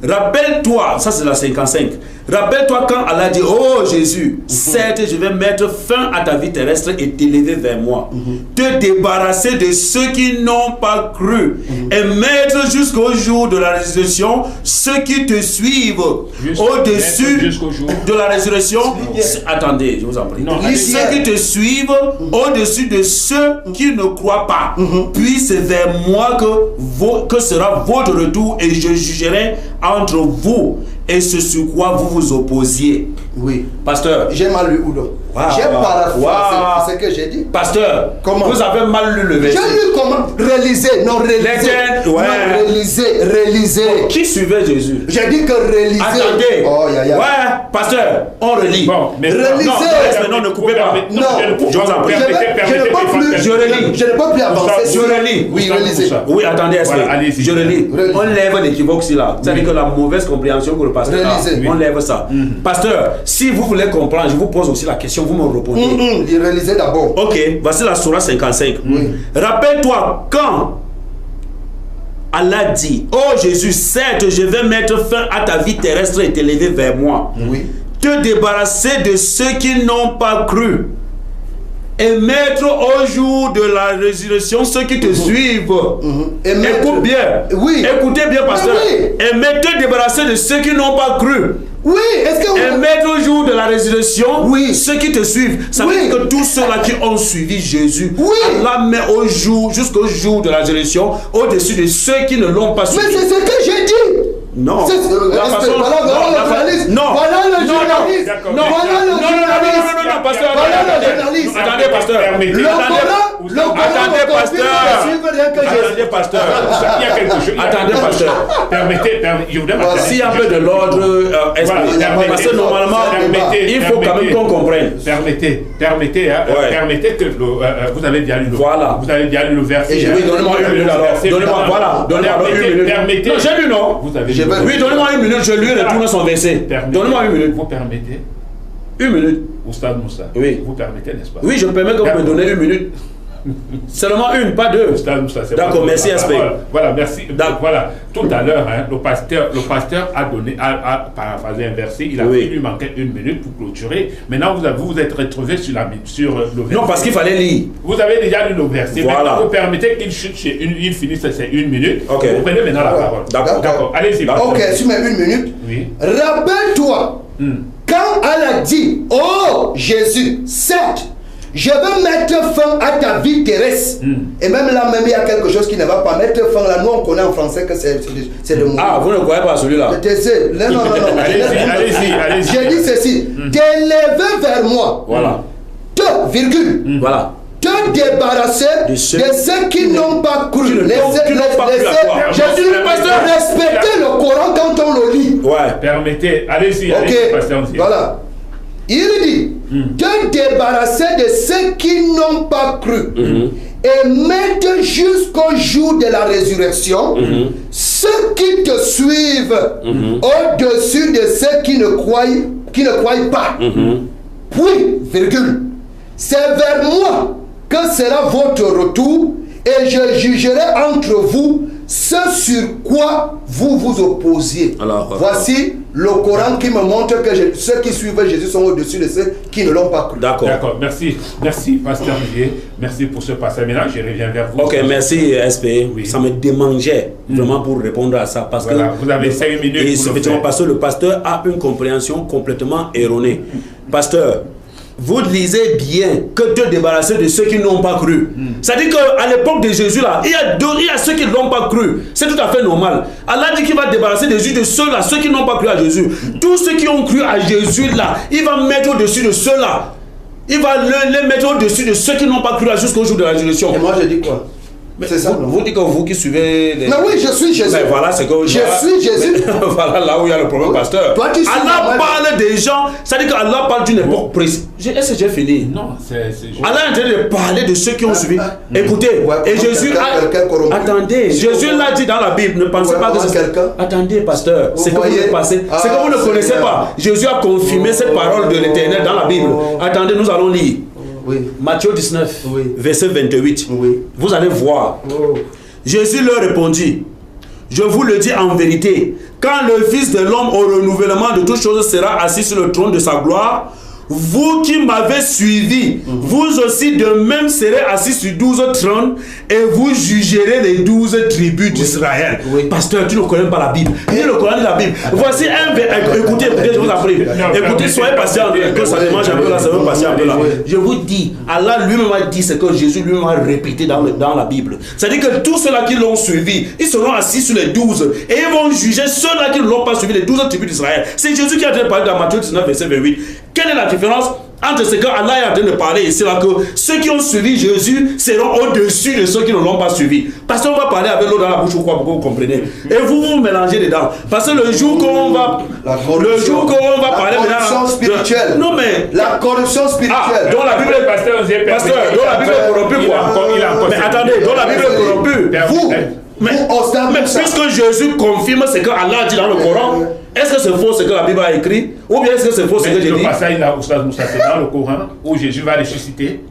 Rappelle-toi, ça c'est la 55. Rappelle-toi quand Allah dit, oh Jésus, certes je vais mettre fin à ta vie terrestre et t'élever vers moi. Te débarrasser de ceux qui n'ont pas cru et mettre jusqu'au jour de la résurrection ceux qui te suivent au-dessus de la résurrection. Attendez, je vous en prie. Ceux qui te suivent au-dessus de ceux qui ne croient pas. Puis c'est vers moi que sera votre retour et je jugerai entre vous et ce sur quoi vous vous opposiez. Oui. Pasteur. J'ai mal lu Oudo. J'ai paraphrasé ce que j'ai dit. Pasteur. Comment? Vous avez mal lu le verset. J'ai lu comment? Réalisez. Non, réalisez. Ouais. Non, réalisez. Bon, qui suivait Jésus? J'ai dit que réalisez. Attendez. Oh, Ouais, pasteur, on relit. Bon, mais réalisez. Non, ne coupez pas. Non. Je vous en prie. Je ne peux plus. Je relis. Je ne peux plus avancer. Je relis. Oui, réalisez. Oui, attendez, voilà, je relis. On lève l'équivoque ici là. C'est-à-dire que la mauvaise compréhension que le pasteur. Réaliser. On lève ça. Pasteur, si vous voulez comprendre, je vous pose aussi la question, vous me répondez. Il réalisait d'abord. Ok, voici la Sourate 55. Rappelle-toi quand Allah dit, oh Jésus, certes, je vais mettre fin à ta vie terrestre et t'élever vers moi. Oui. Te débarrasser de ceux qui n'ont pas cru et mettre au jour de la résurrection ceux qui te suivent. Et mettre... Écoute bien. Oui. Écoutez bien, pasteur. Oui. Et te débarrasser de ceux qui n'ont pas cru. Oui, est-ce que Et mettre au jour de la résurrection Oui. ceux qui te suivent. Ça veut dire que tous ceux-là qui ont suivi Jésus, Oui. Allah met au jour, jusqu'au jour de la résurrection, au-dessus de ceux qui ne l'ont pas suivi. Mais c'est ce que j'ai dit. Non. C'est La façon- voilà le journaliste. Non. Voilà le Non, journaliste. d'accord. Non. Voilà le journaliste. Non, pasteur. Voilà le Attendez. journaliste. Attendez, pasteur. Permettez. Le Coran, Attendez, pasteur. Attendez, pasteur. Il y a quelque chose. Attendez, pasteur. Permettez, je voudrais m'attarder. S'il y a un peu de l'ordre, Voilà, parce que normalement, permettez, il faut quand même qu'on comprenne. Permettez, hein, Ouais. permettez que vous avez déjà lu le Voilà. Vous avez déjà lu le verset. Et je hein. vais Donnez-moi une minute alors. Donnez-moi, voilà. Donnez-moi une minute. Permettez. Non, j'ai lu, non? Vous avez Je lu. vais- Oui, donnez-moi une minute, je lui retourne son verset. Permettez. Donnez-moi une minute. Vous permettez. Une minute. Oustad Moussa. Oui. Vous permettez, n'est-ce pas? Oui, je permets que vous me donnez une minute. Seulement une, pas deux. Oustad Moussa, c'est D'accord, pas- merci, la Aspect. parole. Voilà, merci. D'accord. Voilà, tout à l'heure, hein, le pasteur a paraphrasé un verset. Il a Oui. dit qu'il lui manquait une minute pour clôturer. Maintenant, vous êtes retrouvé sur le verset. Non, parce qu'il fallait lire. Vous avez déjà lu le verset. Voilà. Maintenant, vous permettez qu'il chute il finisse ses une minute. Ok. Vous prenez maintenant la Voilà. parole. D'accord. Allez-y. Ok, tu mets une minute. Oui. Rappelle-toi, quand Allah dit, oh Jésus, certes, je vais mettre fin à ta vie terrestre. Et même là, même il y a quelque chose qui ne va pas mettre fin. Là, nous, on connaît en français que c'est de mourir. Ah, vous ne croyez pas à celui-là? Je te sais. Non. Allez-y. J'ai dit ceci. T'élever vers moi. Voilà. Voilà. Te débarrasser de ceux qui n'ont pas cru. Qui n'ont pas cru à toi. Jésus, le pasteur, respectez le Coran quand on le lit. Ouais. Permettez. Allez-y. Ok, pasteur. voilà. Il dit, te débarrasser de ceux qui n'ont pas cru et mettre jusqu'au jour de la résurrection ceux qui te suivent au-dessus de ceux qui ne croient pas. Puis, virgule, c'est vers moi que sera votre retour et je jugerai entre vous ce sur quoi vous vous opposiez. Alors, voici le Coran qui me montre que ceux qui suivent Jésus sont au-dessus de ceux qui ne l'ont pas cru. D'accord. Merci, pasteur Olivier. Merci pour ce passage. Maintenant, je reviens vers vous. Ok, merci SP. Oui. Ça me démangeait vraiment pour répondre à ça. Parce Voilà, que vous avez 5 minutes Et pour le effectivement, faire. parce que le pasteur a une compréhension complètement erronée. Pasteur, vous lisez bien que te débarrasser de ceux qui n'ont pas cru. C'est-à-dire qu'à l'époque de Jésus, là, il y a ceux qui ne l'ont pas cru. C'est tout à fait normal. Allah dit qu'il va débarrasser de Jésus de ceux-là, ceux qui n'ont pas cru à Jésus. Tous ceux qui ont cru à Jésus, là, il va mettre au-dessus de ceux-là. Il va les mettre au-dessus de ceux qui n'ont pas cru à jusqu'au jour de la résurrection. Et moi je dis quoi? C'est ça, non? Vous dites que vous qui suivez les... Non, oui, je suis Jésus. Mais voilà, c'est que Je suis Jésus. voilà là où il y a le problème, pasteur. Toi, tu suis Allah normal. parle des gens, c'est-à-dire qu'Allah parle d'une époque précise. Est-ce que j'ai fini? Non, c'est. Allah est en train de parler de ceux qui ont suivi. Écoutez, Ouais, et Jésus a... quelqu'un corrompu. Attendez, Si Jésus on l'a dit dans la Bible, ne pensez Ouais, pas que voir c'est... quelqu'un. Attendez, pasteur, Vous c'est que vous voyez? ne passez... Ah, c'est que vous ne connaissez Seigneur. pas. Jésus a confirmé cette parole de l'Éternel dans la Bible. Attendez, nous allons lire. Oui. Matthieu 19, Oui. verset 28. Oui. Vous allez voir. Oh. Jésus leur répondit, je vous le dis en vérité, quand le Fils de l'homme au renouvellement de toutes choses sera assis sur le trône de sa gloire, vous qui m'avez suivi, vous aussi de même serez assis sur 12 trônes et vous jugerez les 12 tribus d'Israël. Oui. Pasteur, tu ne connais pas la Bible. Ni le Coran ni la Bible. Voici un écoutez, je vous en prie. Écoutez, soyez patient, que ça démange un peu là, ça veut passer un peu là. Je vous dis, Allah lui-même a dit ce que Jésus lui-même a répété dans la Bible. C'est-à-dire que tous ceux-là qui l'ont suivi, ils seront assis sur les 12 et ils vont juger ceux-là qui ne l'ont pas suivi, les 12 tribus d'Israël. C'est Jésus qui a déjà parlé dans Matthieu 19, verset 28. Quelle est la différence entre ce que Allah est en train de parler ici là, que ceux qui ont suivi Jésus seront au-dessus de ceux qui ne l'ont pas suivi? Parce qu'on va parler avec l'eau dans la bouche ou quoi, pour que vous comprenez. Et vous mélangez dedans. Parce que le jour qu'on va... Le jour qu'on va parler La corruption spirituelle. Non mais... La corruption spirituelle. Ah, dont la Bible est... Pasteur, dont la Bible est corrompue quoi. Mais attendez, dont la Bible est corrompue. Vous, Mais puisque Jésus confirme ce que Allah dit dans le Coran, Est-ce que c'est faux ce que la Bible a écrit? Ou bien est-ce que c'est faux ce que j'ai dit? Le passage là, où ça, c'est dans le Coran, où Jésus va ressusciter.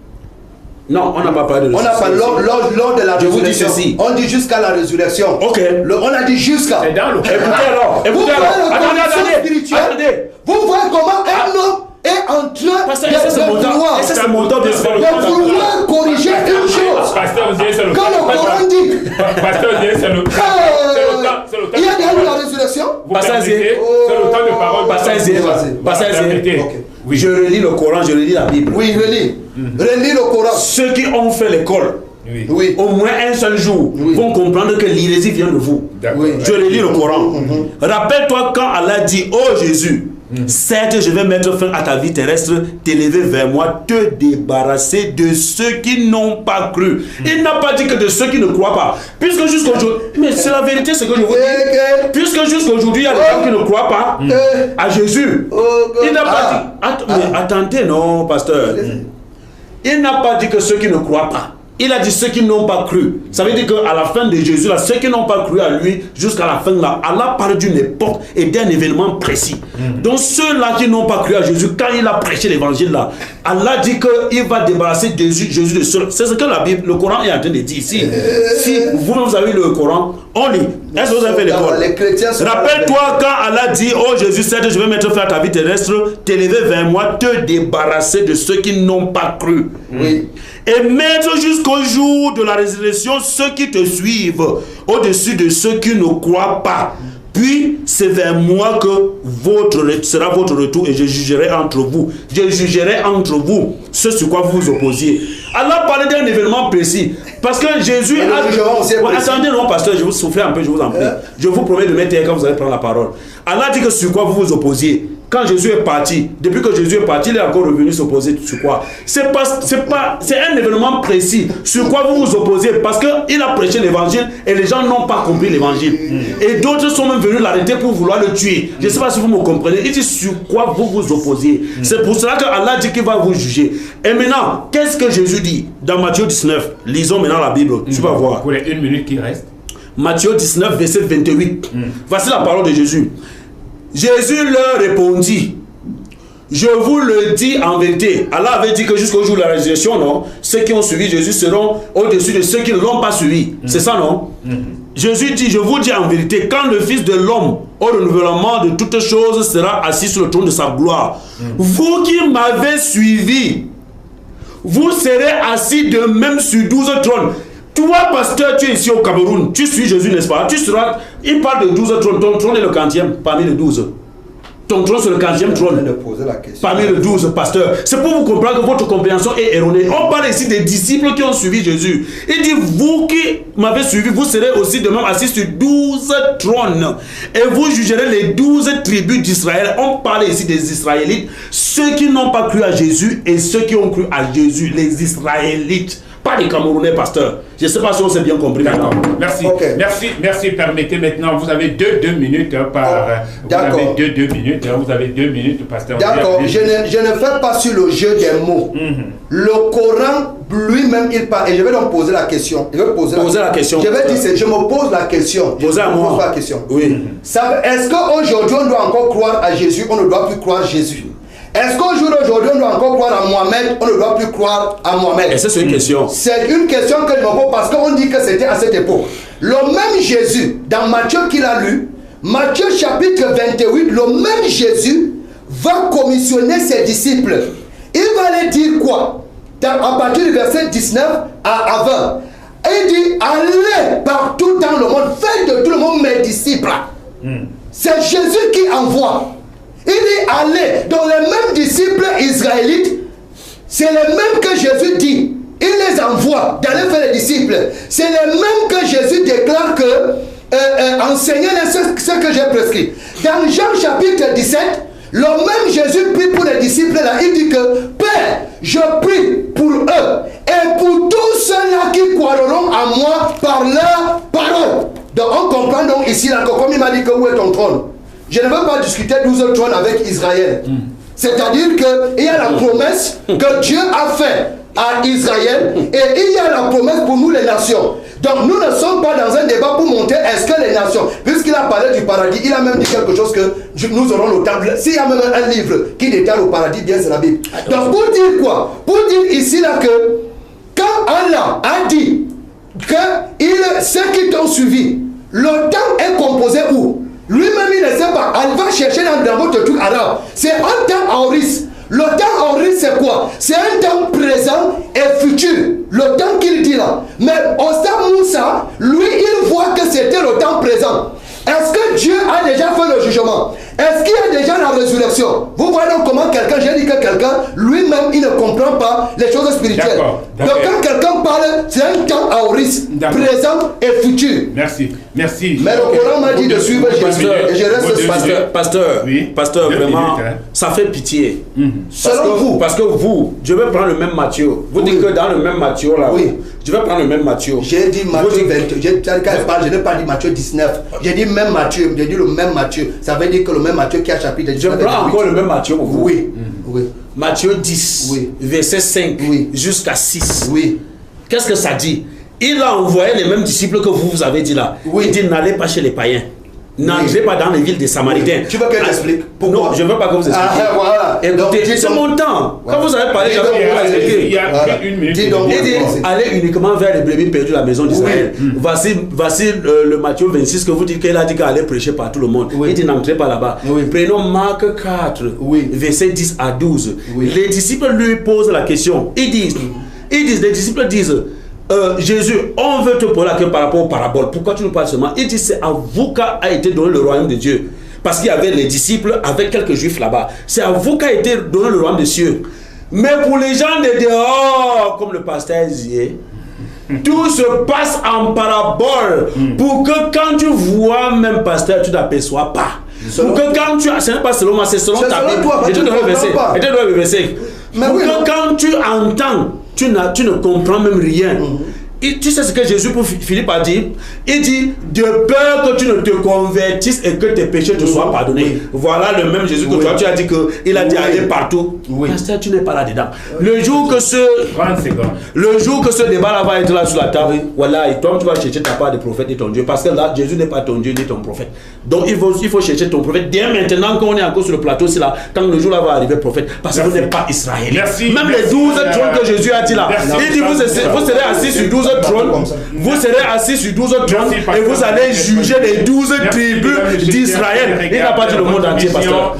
Non, on n'a pas parlé de On n'a pas lors de la résurrection. Je vous dis ceci. On dit jusqu'à la résurrection. Ok. On a dit jusqu'à. C'est dans le Coran. Écoutez alors. Attendez. Vous voyez comment un homme est en train de vouloir corriger une chose. Pasteur, vous dites c'est le Quand le Coran dit. Pasteur, vous dites c'est le temps. Il y a déjà eu la résurrection. C'est le temps de parole. Oui. Je relis le Coran, je relis la Bible. Oui, relis. Relis le Coran. Ceux qui ont fait l'école, oui, au moins un seul jour, vont comprendre que l'hérésie vient de vous. Oui. Je relis le Coran. Rappelle-toi quand Allah dit, oh Jésus, certes je vais mettre fin à ta vie terrestre, t'élever vers moi, te débarrasser de ceux qui n'ont pas cru. Il n'a pas dit que de ceux qui ne croient pas. Puisque jusqu'aujourd'hui, mais c'est la vérité ce que je vous dis. Puisque jusqu'aujourd'hui il y a des gens qui ne croient pas à Jésus. Il n'a pas dit. Mais attendez, non, pasteur. Il n'a pas dit que ceux qui ne croient pas. Il a dit ceux qui n'ont pas cru. Ça veut dire qu'à la fin de Jésus, là, ceux qui n'ont pas cru à lui, jusqu'à la fin, là, Allah parle d'une époque et d'un événement précis. Donc ceux-là qui n'ont pas cru à Jésus, quand il a prêché l'évangile, là, Allah dit qu'il va débarrasser Jésus de ceux. C'est ce que la Bible, le Coran est en train de dire ici. Si vous avez le Coran, on lit. Est-ce que vous avez fait l'école? Rappelle-toi quand Allah dit, oh Jésus, certes, je vais mettre fin à ta vie terrestre, t'élever vers moi, te débarrasser de ceux qui n'ont pas cru. Oui. Et mettre jusqu'au jour de la résurrection ceux qui te suivent au-dessus de ceux qui ne croient pas. Puis c'est vers moi que sera votre retour et je jugerai entre vous. Je jugerai entre vous ce sur quoi vous vous opposiez. Allah parlait d'un événement précis. Parce que Jésus a... Attendez, non, pasteur, je vous souffle un peu, je vous en prie. Je vous promets de mettre quand vous allez prendre la parole. Allah dit que sur quoi vous vous opposiez. Quand Jésus est parti, depuis que Jésus est parti, il est encore revenu s'opposer sur quoi? C'est un événement précis. Sur quoi vous vous opposez? Parce qu'il a prêché l'évangile et les gens n'ont pas compris l'évangile. Et d'autres sont même venus l'arrêter pour vouloir le tuer. Je ne sais pas si vous me comprenez. Il dit sur quoi vous vous opposez. C'est pour cela que Allah dit qu'il va vous juger. Et maintenant, qu'est-ce que Jésus dit? Dans Matthieu 19, lisons maintenant la Bible. Tu vas voir. Pour les 1 minute qui reste. Matthieu 19, verset 28. Voici la parole de Jésus. Jésus leur répondit, je vous le dis en vérité. Allah avait dit que jusqu'au jour de la résurrection, non, ceux qui ont suivi Jésus seront au-dessus de ceux qui ne l'ont pas suivi. C'est ça, non? Jésus dit, je vous dis en vérité, quand le Fils de l'homme, au renouvellement de toutes choses, sera assis sur le trône de sa gloire, vous qui m'avez suivi, vous serez assis de même sur 12 trônes. Toi, pasteur, tu es ici au Cameroun, tu suis Jésus, n'est-ce pas? Tu seras, il parle de 12 trônes, ton trône est le 40e parmi les 12. Ton trône, c'est le 40e trône. Parmi les 12, pasteur. C'est pour vous comprendre que votre compréhension est erronée. On parle ici des disciples qui ont suivi Jésus. Il dit, vous qui m'avez suivi, vous serez aussi de même assis sur 12 trônes. Et vous jugerez les 12 tribus d'Israël. On parle ici des Israélites. Ceux qui n'ont pas cru à Jésus et ceux qui ont cru à Jésus, les Israélites. Pas les Camerounais, pasteur. Je ne sais pas si on s'est bien compris. D'accord. Merci. Okay. Merci. Permettez maintenant, vous avez deux minutes par... Vous avez deux minutes. Vous avez 2 minutes, pasteur. D'accord. Je ne fais pas sur le jeu des mots. Le Coran, lui-même, il parle. Et je vais donc poser la question. Je vais poser la question. Je vais dire, je me pose la question. Posez à moi. La question. Oui. Est-ce qu'aujourd'hui, on doit encore croire à Jésus? On ne doit plus croire à Jésus. Est-ce qu'au jour d'aujourd'hui, on doit encore croire à Mohamed? On ne doit plus croire à Mohamed. Et ça, c'est une question. C'est une question que je me pose parce qu'on dit que c'était à cette époque. Le même Jésus, dans Matthieu qu'il a lu, Matthieu chapitre 28, le même Jésus va commissionner ses disciples. Il va leur dire quoi? À partir du verset 19 à 20. Il dit, allez partout dans le monde, faites de tout le monde mes disciples. C'est Jésus qui envoie. Il dit, allez, dans les mêmes disciples israélites, c'est les mêmes que Jésus dit. Il les envoie d'aller faire les disciples. C'est les mêmes que Jésus déclare que enseignez-les ce que j'ai prescrit. Dans Jean chapitre 17, le même Jésus prie pour les disciples là. Il dit que, Père, je prie pour eux et pour tous ceux-là qui croiront à moi par leur parole. Donc on comprend donc ici là que comme il m'a dit que où est ton trône? Je ne veux pas discuter 12 trônes avec Israël. C'est-à-dire qu'il y a la promesse que Dieu a faite à Israël et il y a la promesse pour nous les nations. Donc nous ne sommes pas dans un débat pour montrer est-ce que les nations, puisqu'il a parlé du paradis, il a même dit quelque chose que nous aurons le temps. S'il y a même un livre qui détaille le paradis, bien c'est la Bible. Donc pour dire quoi? Pour dire ici là que quand Allah a dit que ceux qui t'ont suivi, le temps est composé où? Lui-même il ne sait pas. Elle va chercher dans votre truc arabe. C'est un temps aoriste. Le temps aoriste c'est quoi? C'est un temps présent et futur. Le temps qu'il dit là. Mais Osta Moussa, lui il voit que c'était le temps présent. Est-ce que Dieu a déjà fait le jugement? Est-ce qu'il y a déjà la résurrection? Vous voyez donc comment quelqu'un, j'ai dit que quelqu'un, lui-même, il ne comprend pas les choses spirituelles. Donc quand quelqu'un parle, c'est un temps aoriste, présent et futur. Merci, merci. Mais le Coran m'a dit de suivre Jésus. Et je reste pasteur, vraiment, ça fait pitié. Selon vous. Parce que vous, je vais prendre le même Matthieu. Vous dites que dans le même Matthieu là, je vais prendre le même Matthieu. J'ai dit Matthieu 20, je n'ai pas dit Matthieu 19. J'ai dit même Matthieu, j'ai dit le même Matthieu. Ça veut dire que le même Matthieu qui a chapitre 19. Je prends encore le même Matthieu. Oui. Matthieu 10, verset 5 jusqu'à 6. Qu'est-ce que ça dit? Il a envoyé les mêmes disciples que vous avez dit là. Il dit n'allez pas chez les païens. N'entrez pas dans les villes des Samaritains. Tu veux qu'elle t'explique? Non, je ne veux pas que vous expliquiez. Écoutez, c'est mon temps. Quand vous avez parlé, j'avais expliqué. Il y a une minute. Il dit allez uniquement vers les brebis perdues de la maison d'Israël. Voici le Matthieu 26 que vous dites qu'il a dit qu'elle allait prêcher par tout le monde. Il dit n'entrez pas là-bas. Prenons Marc 4, verset 10 à 12. Les disciples lui posent la question. Les disciples disent Jésus, on veut te poser la question par rapport aux paraboles. Pourquoi tu nous parles seulement? Il dit c'est à vous qu'a été donné le royaume de Dieu. Parce qu'il y avait les disciples avec quelques juifs là-bas. C'est à vous qu'a été donné le royaume des cieux. Mais pour les gens de dehors, comme le pasteur disait, tout se passe en parabole. Pour que quand tu vois même pasteur, tu n'aperçois pas. Pour que quand tu... Ce n'est pas selon moi, c'est selon ta Bible. Et tu dois le verser. Pour que quand tu entends, tu ne comprends même rien. Et tu sais ce que Jésus pour Philippe a dit? Il dit de peur que tu ne te convertisses et que tes péchés te soient pardonnés. Voilà le même Jésus que toi tu as dit qu'il a dit aller partout. Pasteur, tu n'es pas là-dedans. Le jour que ce débat là va être là sur la table, voilà, et toi tu vas chercher ta part de prophète et ton Dieu. Parce que là, Jésus n'est pas ton Dieu ni ton prophète. Donc il faut chercher ton prophète. Dès maintenant qu'on est encore sur le plateau, c'est là, quand le jour là va arriver prophète. Parce que vous n'êtes pas israélien. Même les 12 trônes que Jésus a dit là, il dit vous serez assis sur 12 trônes, vous serez assis sur 12 trônes et vous allez juger les 12 tribus d'Israël. Il n'a pas dit le monde entier, pasteur.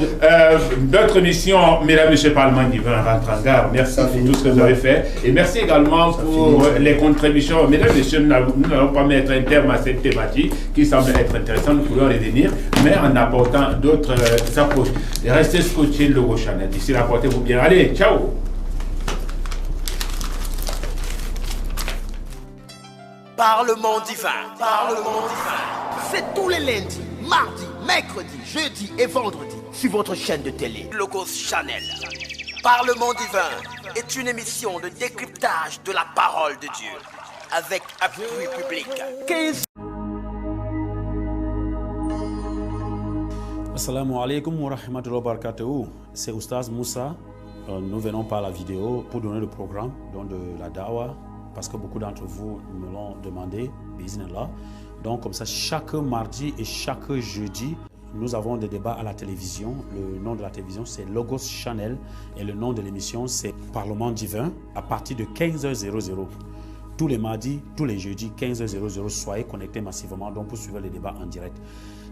Notre mission, mesdames et messieurs, Parlement divin, rentre en gare. Merci pour tout ce que vous avez fait. Et merci également pour les contributions. Mesdames et messieurs, nous n'allons pas mettre un terme à cette thématique qui semble être intéressante. Nous pouvons revenir, mais en apportant d'autres approches. Restez scotchés le Logo Channel. D'ici là, portez-vous bien. Allez, ciao! Parlement divin. C'est tous les lundis, mardis, mercredis, jeudis et vendredis sur votre chaîne de télé Logos Channel. Parlement divin est une émission de décryptage de la parole de Dieu avec appui public. Assalamu alaikum wa rahmatullahi wa barakatuh. C'est Oustaz Moussa. Nous venons par la vidéo pour donner le programme de la Dawa, parce que beaucoup d'entre vous me l'ont demandé, bismillah. Donc comme ça, chaque mardi et chaque jeudi, nous avons des débats à la télévision. Le nom de la télévision, c'est Logos Channel. Et le nom de l'émission, c'est Parlement divin, à partir de 15h00. Tous les mardis, tous les jeudis, 15h00, soyez connectés massivement donc pour suivre les débats en direct.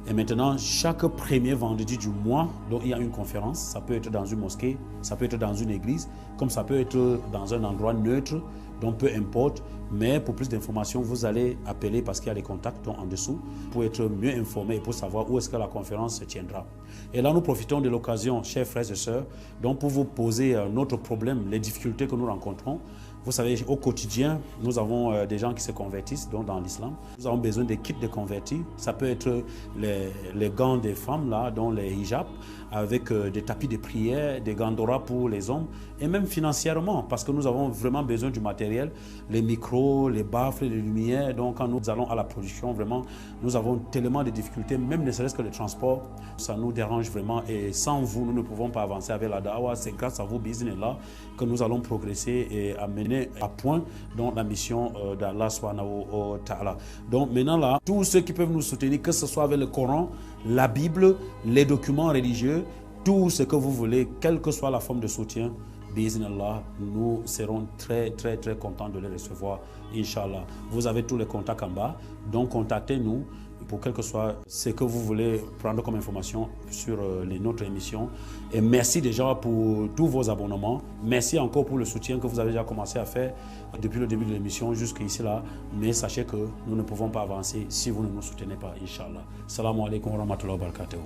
Et maintenant, chaque premier vendredi du mois, donc il y a une conférence. Ça peut être dans une mosquée, ça peut être dans une église, comme ça peut être dans un endroit neutre, donc peu importe. Mais pour plus d'informations, vous allez appeler parce qu'il y a les contacts en dessous pour être mieux informé et pour savoir où est-ce que la conférence se tiendra. Et là, nous profitons de l'occasion, chers frères et sœurs, donc pour vous poser notre problème, les difficultés que nous rencontrons. Vous savez, au quotidien, nous avons des gens qui se convertissent donc dans l'islam. Nous avons besoin des kits de convertis. Ça peut être les gants des femmes, là, dont les hijabs, avec des tapis de prière, des gandoras pour les hommes, et même financièrement, parce que nous avons vraiment besoin du matériel, les micros, les baffles, les lumières. Donc quand nous allons à la production, vraiment, nous avons tellement de difficultés, même ne serait-ce que le transport, ça nous dérange vraiment. Et sans vous, nous ne pouvons pas avancer avec la Dawa. C'est grâce à vous, business là, que nous allons progresser et amener mener à point dans la mission d'Allah subhanahu wa ta'ala. Donc maintenant là, tous ceux qui peuvent nous soutenir, que ce soit avec le Coran, la Bible, les documents religieux, tout ce que vous voulez, quelle que soit la forme de soutien, Bismillah, nous serons très contents de les recevoir, Inch'Allah. Vous avez tous les contacts en bas, donc contactez-nous pour quel que soit ce que vous voulez prendre comme information sur notre émission. Et merci déjà pour tous vos abonnements. Merci encore pour le soutien que vous avez déjà commencé à faire depuis le début de l'émission jusqu'ici là. Mais sachez que nous ne pouvons pas avancer si vous ne nous soutenez pas, Inch'Allah. Salam alaikum wa rahmatullahi wa barakatuh.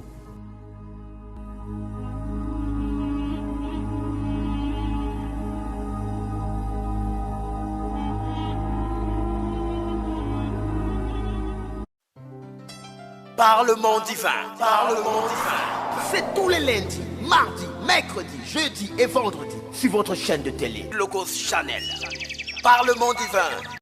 Parlement divin, Parlement divin. C'est tous les lundis, mardis, mercredis, jeudis et vendredis sur votre chaîne de télé, Logos Channel. Parlement divin.